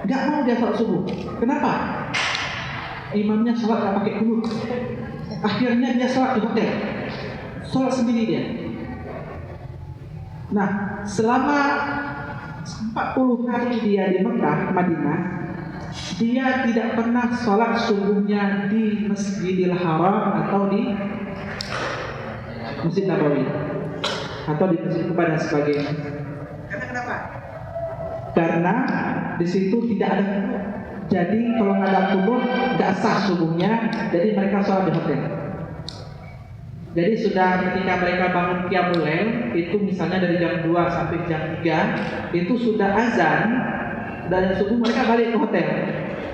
nggak mau dia sholat subuh. Kenapa? Imamnya sholat nggak pakai kunut. Akhirnya dia sholat di hotel, sholat sendiri dia. Nah, selama 40 hari dia di Mekah, Madinah, dia tidak pernah sholat subuhnya di Masjidil Haram atau di Masjid Nabawi atau di Masjid Kuba dan sebagainya. Karena kenapa? Karena di situ tidak ada kunut. Jadi kalau nggak ada kunut, nggak sah subuhnya. Jadi mereka sholat di hotel. Jadi sudah ketika mereka bangun qiyamul lail, itu misalnya dari jam 2 sampai jam 3, itu sudah azan, dan subuh mereka balik ke hotel,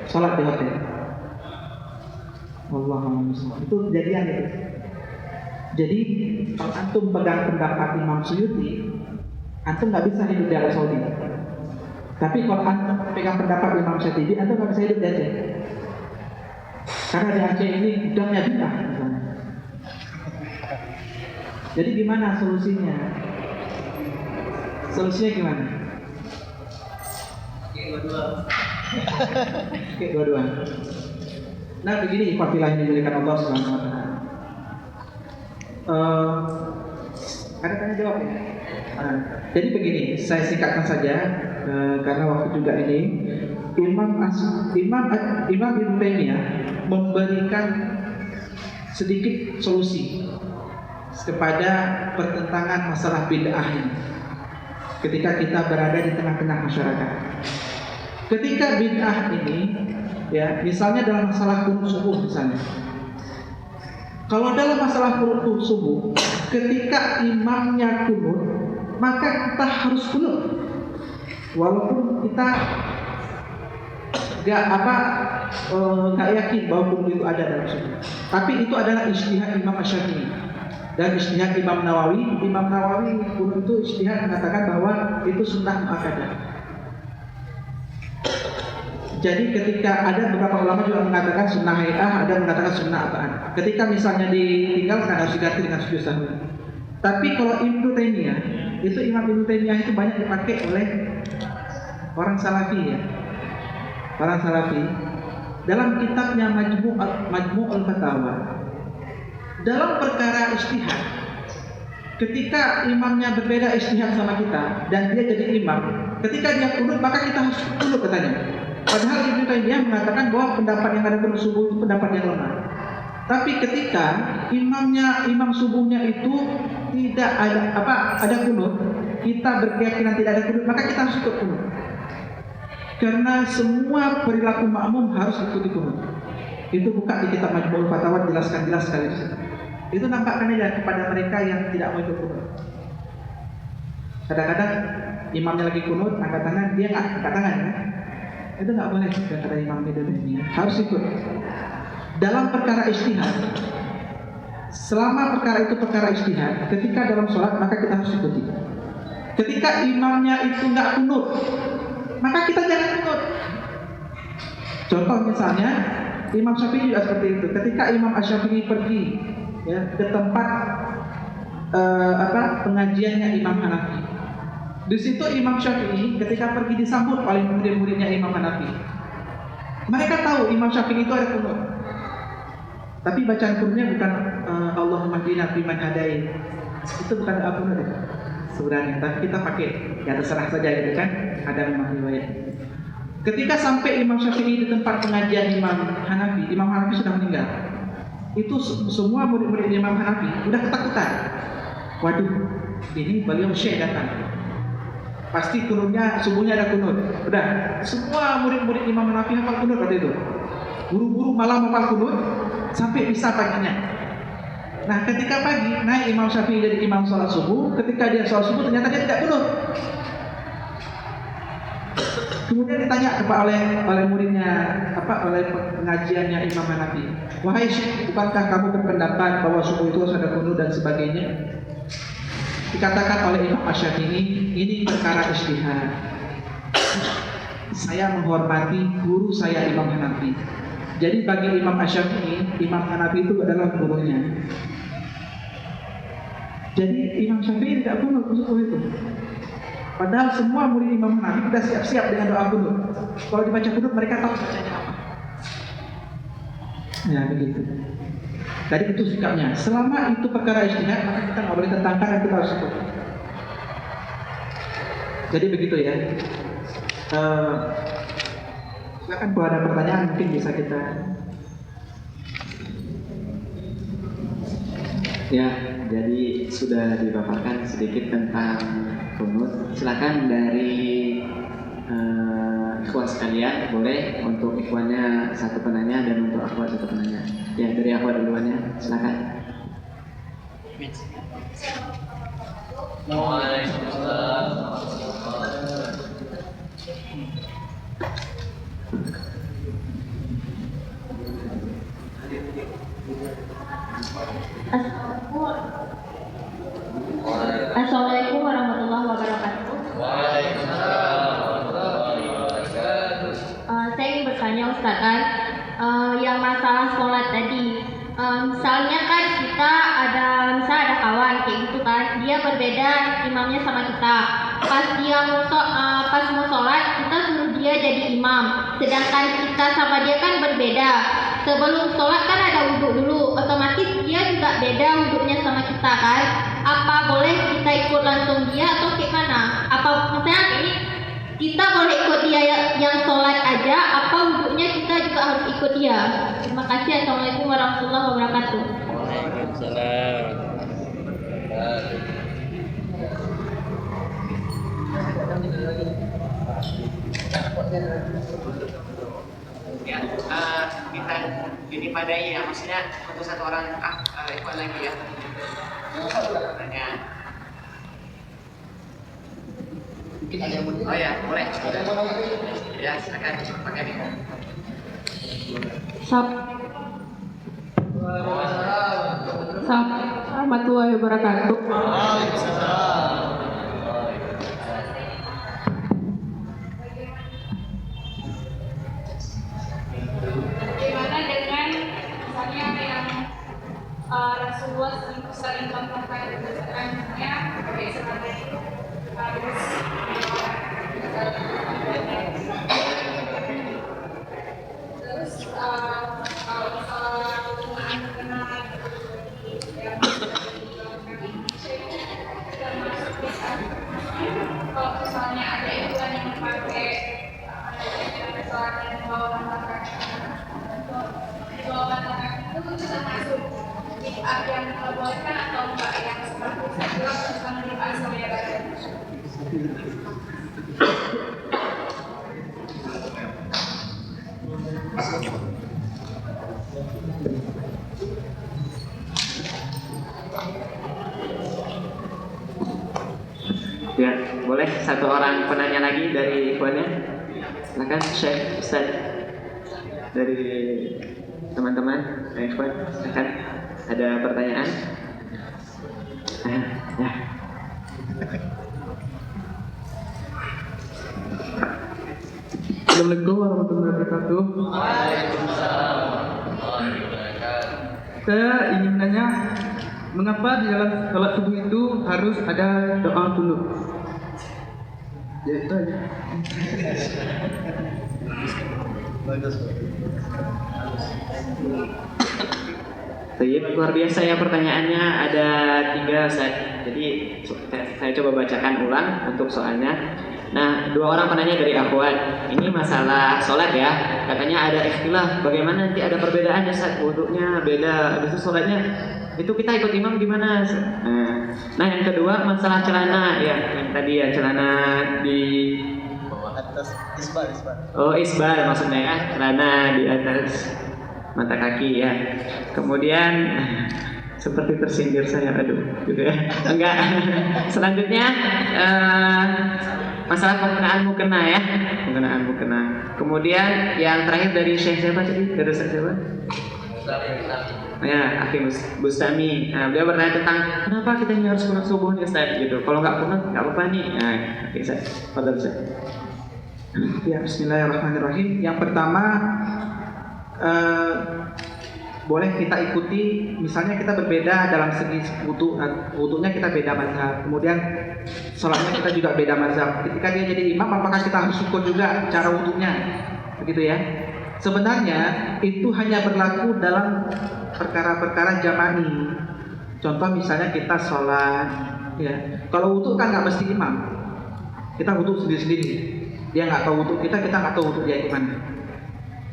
sholat di hotel. Wallahualam. Itu kejadian itu. Jadi kalau antum pegang pendapat Imam Suyuti, antum nggak bisa hidup di Arab Saudi. Tapi kalau antum pegang pendapat Imam Syatibi, antum nggak bisa hidup di Aceh. Karena di Aceh ini gudangnya bid'ah misalnya. Jadi gimana solusinya? Solusinya gimana? Oke, dua-dua. Nah begini, ikhwatilah yang dimuliakan Allah Subhanahu wa Ta'ala. Ada tanya jawab ya? Jadi begini, saya singkatkan saja karena waktu juga ini. Imam Ibnu Taimiyah memberikan sedikit solusi kepada pertentangan masalah bid'ah ini. Ketika kita berada di tengah-tengah masyarakat, ketika bid'ah ini, ya, misalnya dalam masalah kunut subuh misalnya. Kalau dalam masalah kunut subuh, ketika imamnya kunut, maka kita harus kunut, walaupun kita nggak yakin bahwa kunut itu ada dalam subuh. Tapi itu adalah ijtihad Imam Asy-Syafi'i dan ijtihad Imam Nawawi. Imam Nawawi kunut itu ijtihad mengatakan bahwa itu sunnah muakkadah. Jadi ketika ada beberapa ulama juga mengatakan sunnah hai'ah, ada mengatakan sunnah apaan. Ketika misalnya ditinggalkan harus diganti dengan sujud sahwi. Tapi kalau Ibnu Taimiyah, itu Imam Ibnu Taimiyah itu banyak dipakai oleh orang Salafi ya. Orang Salafi dalam kitabnya Majmu' al-Fatawa, dalam perkara ijtihad, ketika imamnya berbeda ijtihad sama kita dan dia jadi imam, ketika dia kunut maka kita harus kunut katanya. Padahal Ibnu Taimiyah mengatakan bahwa pendapat yang ada kunut subuh itu pendapat yang lemah. Tapi ketika imam subuhnya itu tidak ada kunut, kita berkeyakinan tidak ada kunut, maka kita harus ikut kunut. Karena semua perilaku makmum harus ikuti kunut. Itu buka di kitab Majmu' al-Fatawa, jelaskan jelas sekali di situ. Itu nampakkan aja kepada mereka yang tidak mau ikut kunut. Kadang-kadang imamnya lagi kunut, angkat tangan, dia nggak angkat tangan ya. Itu nggak boleh kata Imam Ibnu, harus ikut. Dalam perkara ijtihad, selama perkara itu perkara ijtihad, ketika dalam sholat maka kita harus ikuti. Ketika imamnya itu nggak kunut, maka kita jangan kunut. Contoh misalnya Imam Syafi'i juga seperti itu. Ketika Imam Asy-Syafi'i pergi ya, ke tempat pengajiannya Imam Hanafi, di situ Imam Syafi'i ketika pergi disambut oleh murid-muridnya Imam Hanafi. Mereka tahu Imam Syafi'i itu ada kunut, tapi bacaan kunutnya bukan Allahumma hdina fiman hadait. Itu bukan doa kunut ya, sebenarnya. Tapi kita pakai ya terserah saja gitu kan. Ada memang riwayat. Ketika sampai Imam Syafi'i di tempat pengajian Imam Hanafi, Imam Hanafi sudah meninggal. Itu semua murid-murid Imam Hanafi udah ketakutan. Waduh, ini beliau syekh datang. Pasti kunutnya, subuhnya ada kunut. Udah, semua murid-murid Imam Hanafi hafal kunut waktu itu. Buru-buru malam hafal kunut sampai bisa paginya. Nah, ketika pagi naik Imam Syafi'i jadi imam sholat subuh. Ketika dia sholat subuh ternyata dia tidak kunut. Kemudian ditanya oleh muridnya, oleh pengajiannya Imam Hanafi, wahai syekh, bukankah kamu berpendapat bahwa subuh itu harus ada kunut dan sebagainya? Dikatakan oleh Imam Asy-Syafi'i, ini perkara ijtihad. Saya menghormati guru saya Imam Hanafi. Jadi bagi Imam Asy-Syafi'i, Imam Hanafi itu adalah gurunya. Jadi Imam Syafi'i tidak kunut subuh itu. Padahal semua murid Imam Hanafi sudah siap-siap dengan doa kunut. Kalau dibaca kunut mereka tahu bacanya apa. Ya begitu. Jadi itu sikapnya. Selama itu perkara ijtihad maka kita nggak boleh tentangkan dan kita harus ikut. Jadi begitu ya. Silakan kalau ada pertanyaan mungkin bisa kita. Ya, jadi sudah dipaparkan sedikit tentang kunut. Silakan dari ikhwan sekalian, boleh untuk ikhwannya satu penanya dan untuk akhwat satu penanya. Ya, dari akhwat duluan ya, silakan. Assalamualaikum warahmatullahi wabarakatuh. Saya ingin bertanya Ustaz kan, yang masalah sholat tadi. Misalnya kan kita ada kawan kayak gitu kan, dia berbeda imamnya sama kita. Pas mau sholat kita suruh dia jadi imam, sedangkan kita sama dia kan berbeda. Sebelum sholat kan ada wudhu dulu, otomatis dia juga beda wudhunya sama kita kan. Apa boleh kita ikut langsung dia atau kayak mana? Apa misalnya kayak ini kita boleh ikut dia yang sholat aja, apa wudhunya kita juga harus ikut dia? Terima kasih. Assalamualaikum warahmatullahi wabarakatuh. Waalaikumsalam. Ya, kita jadi padai ya, maksudnya untuk satu orang ikhwan lagi ya. Tanya. Oh ya, boleh. Ya, silakan pakai ini. Assalamualaikum warahmatullahi wabarakatuh. Bagaimana dengan misalnya yang Rasulullah sering contohkan misalnya pakai celana itu harus terus kalau misalnya kalau misalnya ada ikutan yang pakai celana yang bawa itu termasuk bid'ah yang diperbolehkan atau enggak, yang seperti saya bilang tentang bid'ah selera. Ya, boleh satu orang penanya lagi dari ikhwannya. Silakan Syekh Ustaz dari teman-teman ikhwan, silakan. Ada pertanyaan? Ya. Assalamualaikum warahmatullahi wabarakatuh. Saya ingin nanya, mengapa di dalam sholat subuh itu harus ada doa kunut? Ya itu aja. Baik, luar biasa ya pertanyaannya, ada 3 Ustaz. Jadi saya coba bacakan ulang untuk soalnya. Nah, 2 orang penanya dari akhwat. Ini masalah sholat ya. Katanya ada ikhtilaf, bagaimana nanti ada perbedaan ya Ustaz, wudunya beda, habis itu sholatnya itu kita ikut imam gimana? Nah, yang kedua masalah celana ya, yang tadi ya celana di Atas isbal. oh isbal maksudnya ya, celana di atas mata kaki ya. Kemudian seperti tersindir saya, aduh gitu ya. Enggak. Selanjutnya masalah penggunaan mukena ya, penggunaan mukena. Kemudian yang terakhir dari Syekh siapa tadi? Dari Syekh siapa? Ya, Akhil Bustami. Nah, beliau bertanya tentang kenapa kita ini harus kunut subuh nih Ustaz gitu. Kalau nggak kunut nggak apa-apa nih. Nah, oke Ustaz. Fadhal Ustaz. Ya, bismillahirrahmanirrahim. Yang pertama, boleh kita ikuti, misalnya kita berbeda dalam segi wudunya kita beda mazhab, kemudian sholatnya kita juga beda mazhab. Ketika dia jadi imam, apakah kita harus ikut juga cara wudunya, begitu ya? Sebenarnya itu hanya berlaku dalam perkara-perkara jama'i. Contoh misalnya kita sholat, ya, kalau wudu kan nggak mesti imam, kita wudu sendiri-sendiri. Dia nggak tahu wudu kita nggak tahu wudu dia gimana.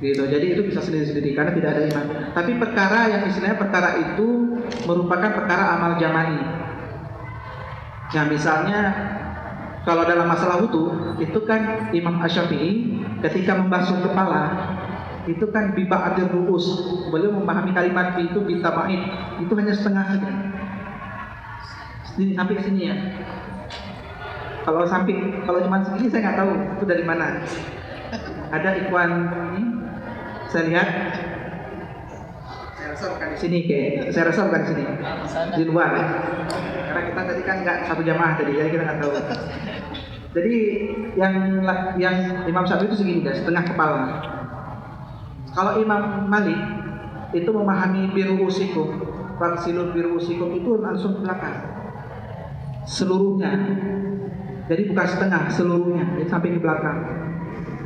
Gitu. Jadi itu bisa sendiri-sendiri karena tidak ada imam. Tapi perkara yang istilahnya perkara itu merupakan perkara amal jama'i. Ya misalnya kalau dalam masalah wudu itu kan Imam Asy-Syafi'i ketika membasuh kepala itu kan biba'adir ru'us, beliau memahami kalimat itu bitaba'id, itu hanya setengah saja. Sampai ke sini ya. Kalau cuma segini saya nggak tahu itu dari mana. Ada ikhwan ini, saya lihat. Saya rasa bukan di sini, saya rasa bukan di sini, di luar. Karena kita tadi kan nggak satu jamaah tadi, jadi kita nggak tahu. Jadi yang Imam Syafi'i itu segini, setengah kepala. Kalau Imam Malik itu memahami biruusikum, faksilul biruusikum itu langsung ke belakang, seluruhnya. Jadi bukan setengah, seluruhnya, jadi sampai ke belakang.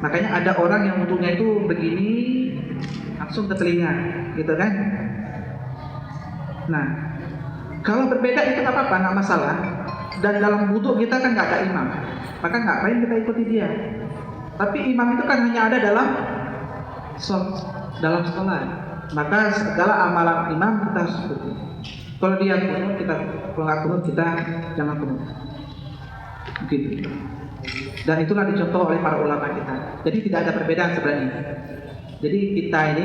Makanya ada orang yang wudunya itu begini langsung ke telinga, gitu kan? Nah, kalau berbeda itu nggak apa-apa, nggak masalah. Dan dalam wudu kita kan nggak ada imam, maka ngapain kita ikuti dia? Tapi imam itu kan hanya ada dalam sholat, maka segala amalan imam kita harus ikuti. Kalau dia kunut kita, kalau nggak kunut kita jangan kunut. Begitu. Dan itulah dicontoh oleh para ulama kita. Jadi tidak ada perbedaan sebenarnya. Jadi kita ini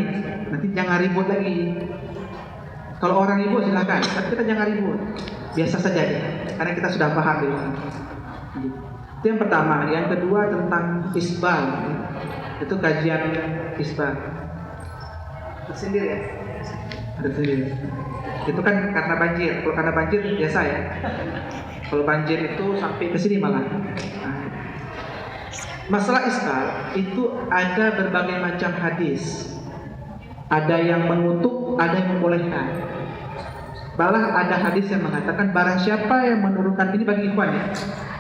nanti jangan ribut lagi. Kalau orang ribut silakan, tapi kita jangan ribut. Biasa saja ya, karena kita sudah paham itu. Itu yang pertama. Yang kedua tentang isbal. Itu kajian isbal. Tersendiri ya? Ada sendiri. Itu kan karena banjir. Kalau karena banjir biasa ya. Kalau banjir itu sampai ke sini malah. Masalah isbal itu ada berbagai macam hadis. Ada yang mengutuk, ada yang membolehkan. Malah ada hadis yang mengatakan barang siapa yang menurunkan, ini bagi ikhwan ya,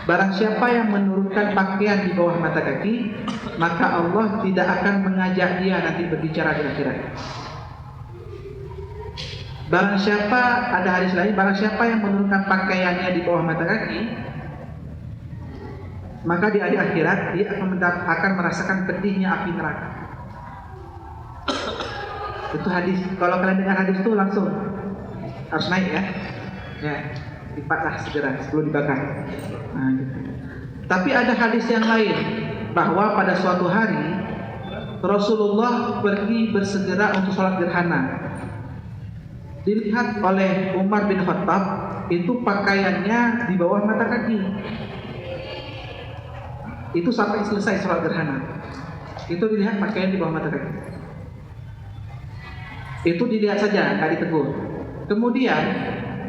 barang siapa yang menurunkan pakaian di bawah mata kaki, maka Allah tidak akan mengajak dia nanti berbicara di akhirat. Barang siapa, ada hadis lain, barang siapa yang menurunkan pakaiannya di bawah mata kaki, maka di hari akhirat dia akan merasakan pedihnya api neraka. Itu hadis. Kalau kalian dengar hadis itu langsung harus naik ya. Ya, dipatah segera sebelum dibakar. Nah, gitu. Tapi ada hadis yang lain bahwa pada suatu hari Rasulullah pergi bersegera untuk sholat gerhana. Dilihat oleh Umar bin Khattab itu pakaiannya di bawah mata kaki. Itu sampai selesai sholat gerhana. Itu dilihat pakaian di bawah mata kaki. Itu dilihat saja, nggak ditegur. Kemudian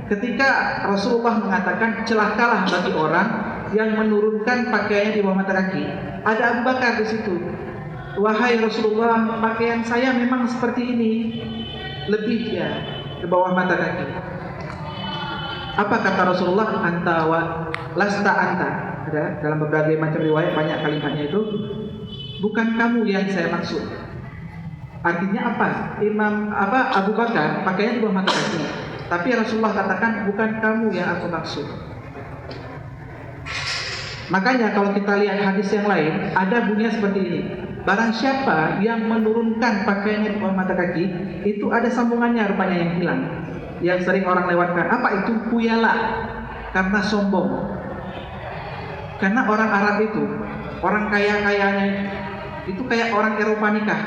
ketika Rasulullah mengatakan celakalah bagi orang yang menurunkan pakaiannya di bawah mata kaki, ada Abu Bakar di situ. Wahai Rasulullah, pakaian saya memang seperti ini, lebih ya ke bawah mata kaki. Apa kata Rasulullah? Anta wa lasta anta. Ada dalam berbagai macam riwayat banyak kalimatnya itu, bukan kamu yang saya maksud. Artinya apa? Abu Bakar pakainya di bawah mata kaki, tapi Rasulullah katakan bukan kamu yang aku maksud. Makanya kalau kita lihat hadis yang lain, ada bunyinya seperti ini. Barang siapa yang menurunkan pakaiannya di bawah mata kaki, itu ada sambungannya rupanya yang hilang. Yang sering orang lewatkan, apa itu? Kuyala, karena sombong. Karena orang Arab itu, orang kaya-kayanya itu kayak orang Eropa nikah.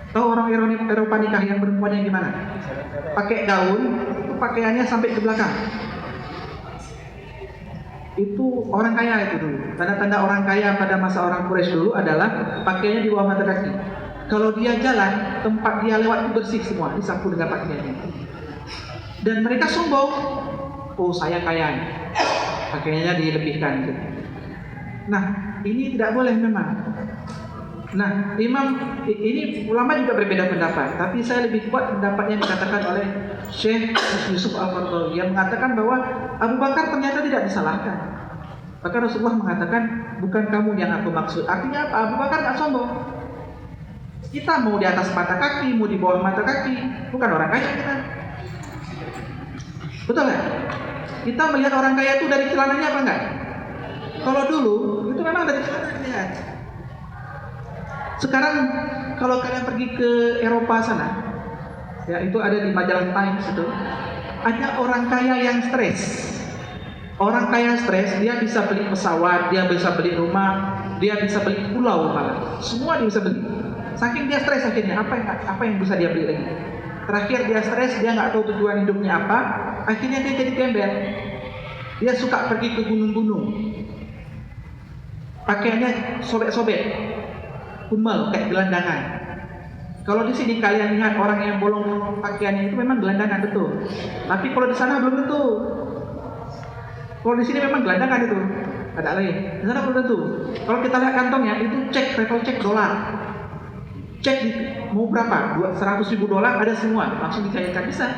Tahu orang Eropa nikah yang perempuannya gimana? Pakai gaun, itu pakaiannya sampai ke belakang. Itu orang kaya itu dulu. Tanda-tanda orang kaya pada masa orang Quraisy dulu adalah pakaiannya di bawah mata kaki. Kalau dia jalan, tempat dia lewat itu bersih semua, disapu dengan pakaiannya. Dan mereka sombong. Oh, saya kaya. Pakaiannya dilebihkan gitu. Nah, ini tidak boleh memang. Nah, ini ulama juga berbeda pendapat, tapi saya lebih kuat pendapat yang dikatakan oleh Syekh Yusuf Al-Qaradawi yang mengatakan bahwa Abu Bakar ternyata tidak disalahkan. Maka Rasulullah mengatakan, bukan kamu yang aku maksud. Artinya apa? Abu Bakar tak sombong. Kita mau di atas mata kaki, mau di bawah mata kaki, bukan orang kaya kita. Betul nggak? Kita melihat orang kaya itu dari celananya apa enggak? Kalau dulu itu memang dari celana dilihat. Sekarang kalau kalian pergi ke Eropa sana, ya itu ada di majalah Times itu, ada orang kaya yang stres. Orang kaya stres, dia bisa beli pesawat, dia bisa beli rumah, dia bisa beli pulau malah. Semua dia bisa beli. Saking dia stres akhirnya, apa yang bisa dia beli lagi? Terakhir dia stres, dia nggak tahu tujuan hidupnya apa, akhirnya dia jadi gembel. Dia suka pergi ke gunung-gunung, pakaiannya sobek-sobek, kumal kayak gelandangan. Kalau di sini kalian lihat orang yang bolong-bolong pakaiannya itu memang gelandangan betul. Tapi kalau di sana belum tentu. Kalau di sini memang gelandangan itu, ada lain. Di sana belum tentu. Kalau kita lihat kantongnya itu travel check dolar. Cek mau berapa? 100.000 dolar ada semua, langsung dicairkan bisa.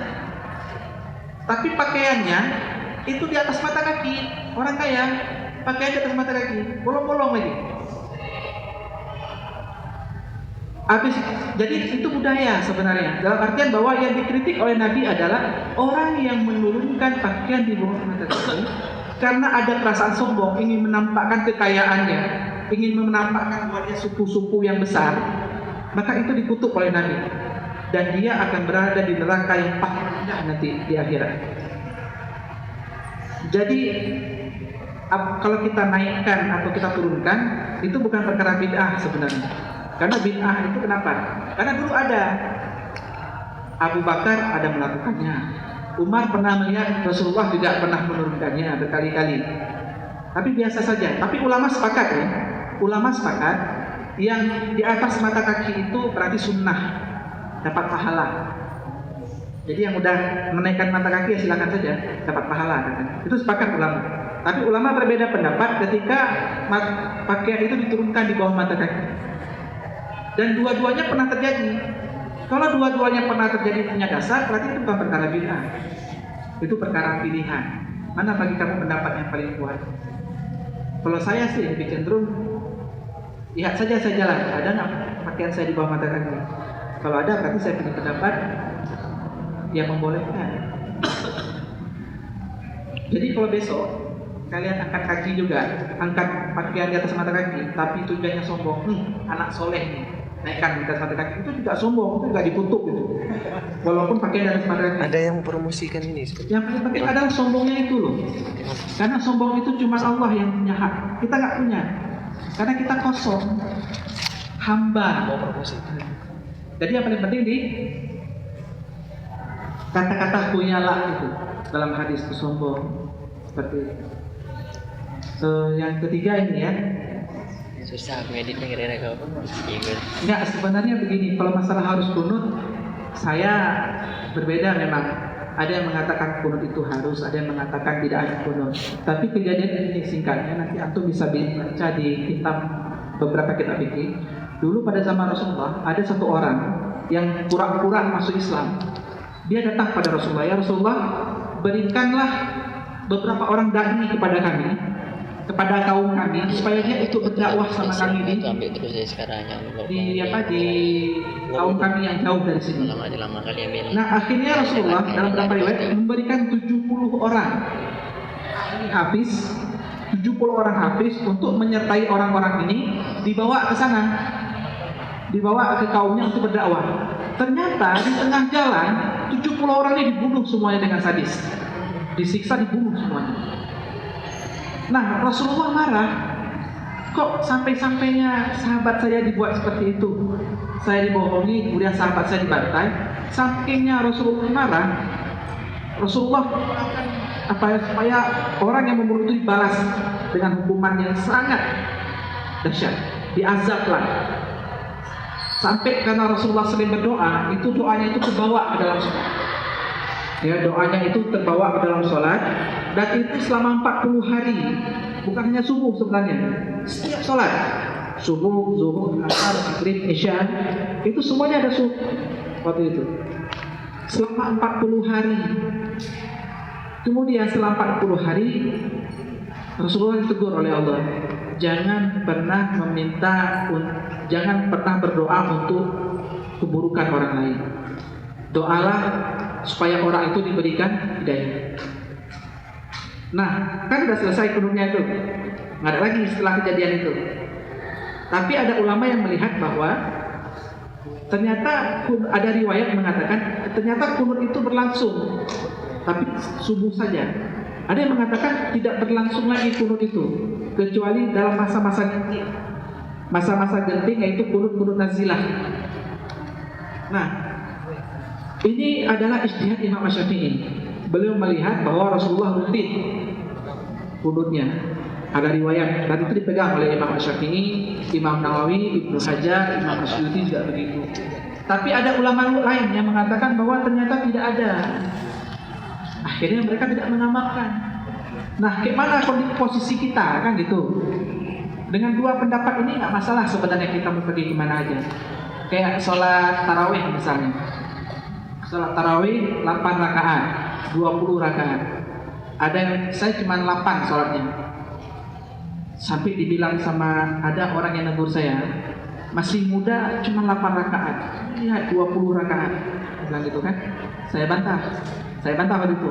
Tapi pakaiannya itu di atas mata kaki. Orang kaya pakaian di atas mata kaki, bolong-bolong lagi. Jadi itu budaya sebenarnya. Dalam artian bahwa yang dikritik oleh Nabi adalah orang yang menurunkan pakaian di bawah mata kaki karena ada perasaan sombong, ingin menampakkan kekayaannya, ingin menampakkan bahwa dia suku-suku yang besar. Maka itu dikutuk oleh Nabi, dan dia akan berada di neraka yang paling rendah nanti di akhirat. Jadi kalau kita naikkan atau kita turunkan, itu bukan perkara bid'ah sebenarnya. Karena bid'ah itu kenapa? Karena dulu ada Abu Bakar ada melakukannya, Umar pernah melihat, Rasulullah juga pernah menurunkannya berkali-kali. Tapi biasa saja. Tapi ulama sepakat ya, ulama sepakat yang di atas mata kaki itu berarti sunnah, dapat pahala. Jadi yang udah menaikkan mata kaki ya silakan saja, dapat pahala katanya. Itu sepakat ulama. Tapi ulama berbeda pendapat ketika pakaian itu diturunkan di bawah mata kaki. Dan dua-duanya pernah terjadi. Kalau dua-duanya pernah terjadi punya dasar, berarti itu bukan perkara bid'ah. Itu perkara pilihan. Mana bagi kamu pendapat yang paling kuat? Kalau saya sih lebih cenderung lihat saja saya jalan, ada nggak pakaian saya di bawah mata kaki? Kalau ada, berarti saya punya pendapat yang membolehkan. Jadi kalau besok kalian angkat kaki juga, angkat pakaian di atas mata kaki, tapi tujuannya sombong, anak soleh nih, naikkan di atas mata kaki, itu juga sombong, itu juga dikutuk gitu. Walaupun pakaian di atas mata kaki. Ada yang mempromosikan ini. Yang paling penting adalah sombongnya itu loh. Karena sombong itu cuma Allah yang punya hak, kita nggak punya. Karena kita kosong, hamba. Jadi yang paling penting di kata-kata punyalah itu dalam hadis itu sombong seperti itu. Yang ketiga ini ya. Susah ngeditnya kira-kira kau. Enggak, sebenarnya begini, kalau masalah harus kunut, saya berbeda memang. Ada yang mengatakan kunut itu harus, ada yang mengatakan tidak ada kunut. Tapi kejadian ini singkatnya, nanti antum bisa baca di kitab, beberapa kitab fikih. Dulu pada zaman Rasulullah ada satu orang yang pura-pura masuk Islam. Dia datang pada Rasulullah, ya Rasulullah, berikanlah beberapa orang dai kepada kami, kepada kaum kami, supaya dia ikut berdakwah sama kami di kaum kami yang jauh dari sini. Nah akhirnya Rasulullah dalam beberapa riwayat memberikan 70 orang hafiz, 70 orang hafiz untuk menyertai orang-orang ini dibawa ke sana, dibawa ke kaumnya untuk berdakwah. Ternyata di tengah jalan 70 orang ini dibunuh semuanya dengan sadis, disiksa, dibunuh semuanya. Nah Rasulullah marah, kok sampai-sampainya sahabat saya dibuat seperti itu, saya dibohongi, kemudian sahabat saya dibantai. Sakingnya Rasulullah marah, Rasulullah supaya orang yang membunuh itu dibalas dengan hukuman yang sangat dahsyat, diazablah. Sampai karena Rasulullah sering berdoa, itu doanya itu terbawa ke dalam sholat. Ya, doanya itu terbawa ke dalam sholat, dan itu selama 40 hari, bukan hanya subuh sebenarnya, setiap sholat subuh, zuhur, asar, maghrib, isya, itu semuanya ada subuh waktu itu. Selama 40 hari. Kemudian setelah 40 hari Rasulullah ditegur oleh Allah, jangan pernah berdoa untuk keburukan orang lain. Doalah supaya orang itu diberikan hidayah. Nah, kan sudah selesai kunutnya itu, nggak ada lagi setelah kejadian itu. Tapi ada ulama yang melihat bahwa ternyata ada riwayat mengatakan ternyata kunut itu berlangsung, tapi subuh saja. Ada yang mengatakan tidak berlangsung lagi kunut itu, kecuali dalam masa-masa genting. Masa-masa genting yaitu kunut-kunut nazilah. Nah, ini adalah ijtihad Imam Syafi'i. Beliau melihat bahwa Rasulullah rutin kunutnya. Ada riwayat dan itu dipegang oleh Imam Syafi'i, Imam Nawawi, Ibnu Hajar, Imam Asy'uti juga begitu. Tapi ada ulama lain yang mengatakan bahwa ternyata tidak ada. Akhirnya mereka tidak mengamalkan. Nah, gimana posisi kita kan gitu? Dengan dua pendapat ini nggak masalah sebenarnya kita mau pergi kemana aja. Kayak sholat tarawih misalnya. Sholat tarawih 8 rakaat, 20 rakaat. Ada yang saya cuma 8 sholatnya. Sampai dibilang sama ada orang yang negur saya, masih muda cuma 8 rakaat. Lihat 20 rakaat. Bilang gitu kan. Saya bantah waktu itu.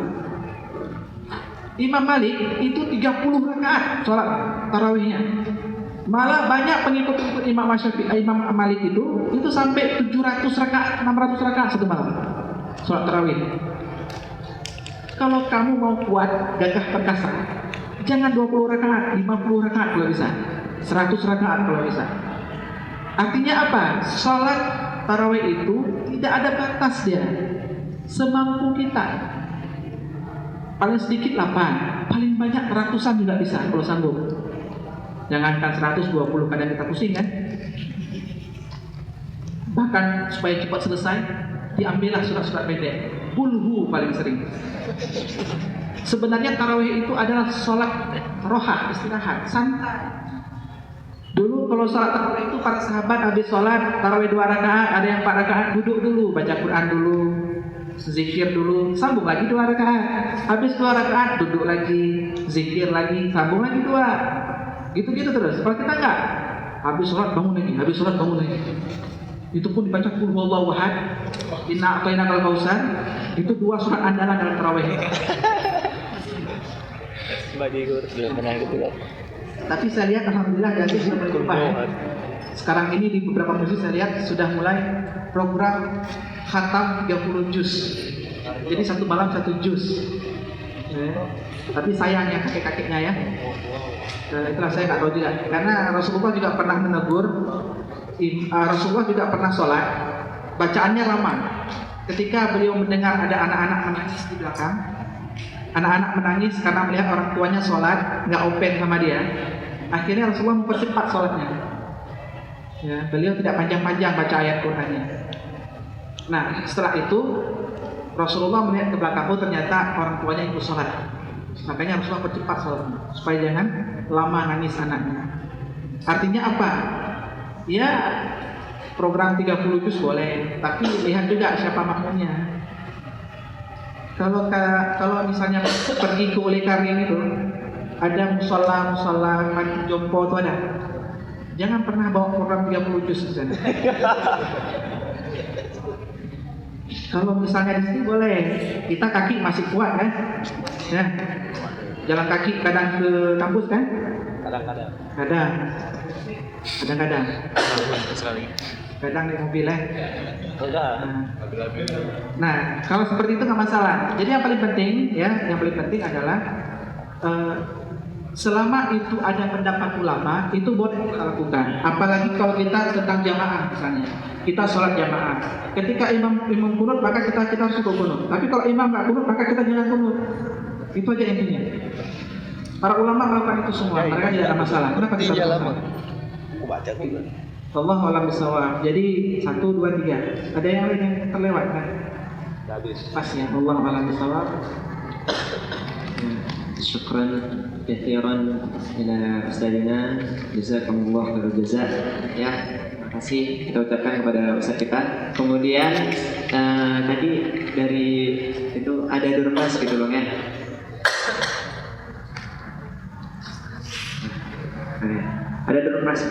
Imam Malik itu 30 rakaat sholat tarawihnya. Malah banyak pengikut-pengikut Imam Malik itu sampai 700 rakaat, 600 rakaat satu malam sholat tarawih. Kalau kamu mau kuat, gagah perkasa, jangan 20 rakaat, 50 rakaat kalau bisa, 100 rakaat kalau bisa. Artinya apa? Sholat tarawih itu tidak ada batas dia, semampu kita. Paling sedikit 8, paling banyak ratusan juga bisa kalau sanggup. Jangankan 120, kadang kita pusing kan. Bahkan supaya cepat selesai, diambillah surat-surat pendek. Bulhu paling sering. Sebenarnya tarawih itu adalah sholat rohah, istirahat, santai. Dulu kalau sholat tarawih itu para sahabat habis sholat tarawih 2 rakaat, ada yang 4 rakaat, duduk dulu, baca Quran dulu, zikir dulu, sambung lagi 2 rakaat. Habis 2 rakaat, duduk lagi, zikir lagi, sambung lagi 2. Gitu-gitu terus. Kalau kita enggak, habis sholat bangun lagi, habis sholat bangun lagi. Itu pun dibaca qul huwallahu ahad, inna a'tainakal kautsar. Itu 2 surat andalan dalam tarawih. Tapi saya lihat alhamdulillah dari sudah mulai berubah. Sekarang ini di beberapa masjid saya lihat sudah mulai program khatam 30 juz. Jadi satu malam 1 juz. Tapi sayangnya kakek-kakeknya ya. Itulah saya nggak tahu juga. Karena Rasulullah juga pernah menegur. Rasulullah juga pernah sholat, bacaannya ramah. Ketika beliau mendengar ada anak-anak menangis di belakang, anak-anak menangis karena melihat orang tuanya sholat, nggak open sama dia. Akhirnya Rasulullah mempercepat sholatnya. Ya, beliau tidak panjang-panjang baca ayat Qur'annya. Nah, setelah itu Rasulullah melihat ke belakang, oh ternyata orang tuanya ikut sholat. Makanya Rasulullah percepat sholatnya supaya jangan lama nangis anaknya. Artinya apa? Ya, program 30 juz boleh, tapi lihat juga siapa makmumnya. Kalau misalnya pergi ke Ule Karim itu ada musola kaki jompo itu ada. Jangan pernah bawa program 30 juz ke sana. Kalau misalnya di sini boleh, kita kaki masih kuat kan? Ya, jalan kaki kadang ke kampus kan? Kadang. Kadang di mobil ya. Nah, kalau seperti itu nggak masalah. Jadi yang paling penting adalah selama itu ada pendapat ulama itu boleh kita lakukan. Apalagi kalau kita tentang jamaah misalnya, kita sholat jamaah. Ketika imam kunut maka kita harus ikut kunut. Tapi kalau imam nggak kunut maka kita jangan kunut. Itu aja intinya. Para ulama melakukan itu semua, mereka tidak ada masalah. Kenapa kita masalah? Allahu a'lam bishawab. Jadi 1, 2, 3. Ada yang lain yang terlewat kan? Pas ya. Allahu a'lam bishawab. Syukran kathiran ila ustadzina, jazakumullah khairal jazaa. Ya, terima kasih kita ucapkan kepada ustadz kita. Kemudian tadi dari itu ada durmas gitu Bang ya. Ada durmas.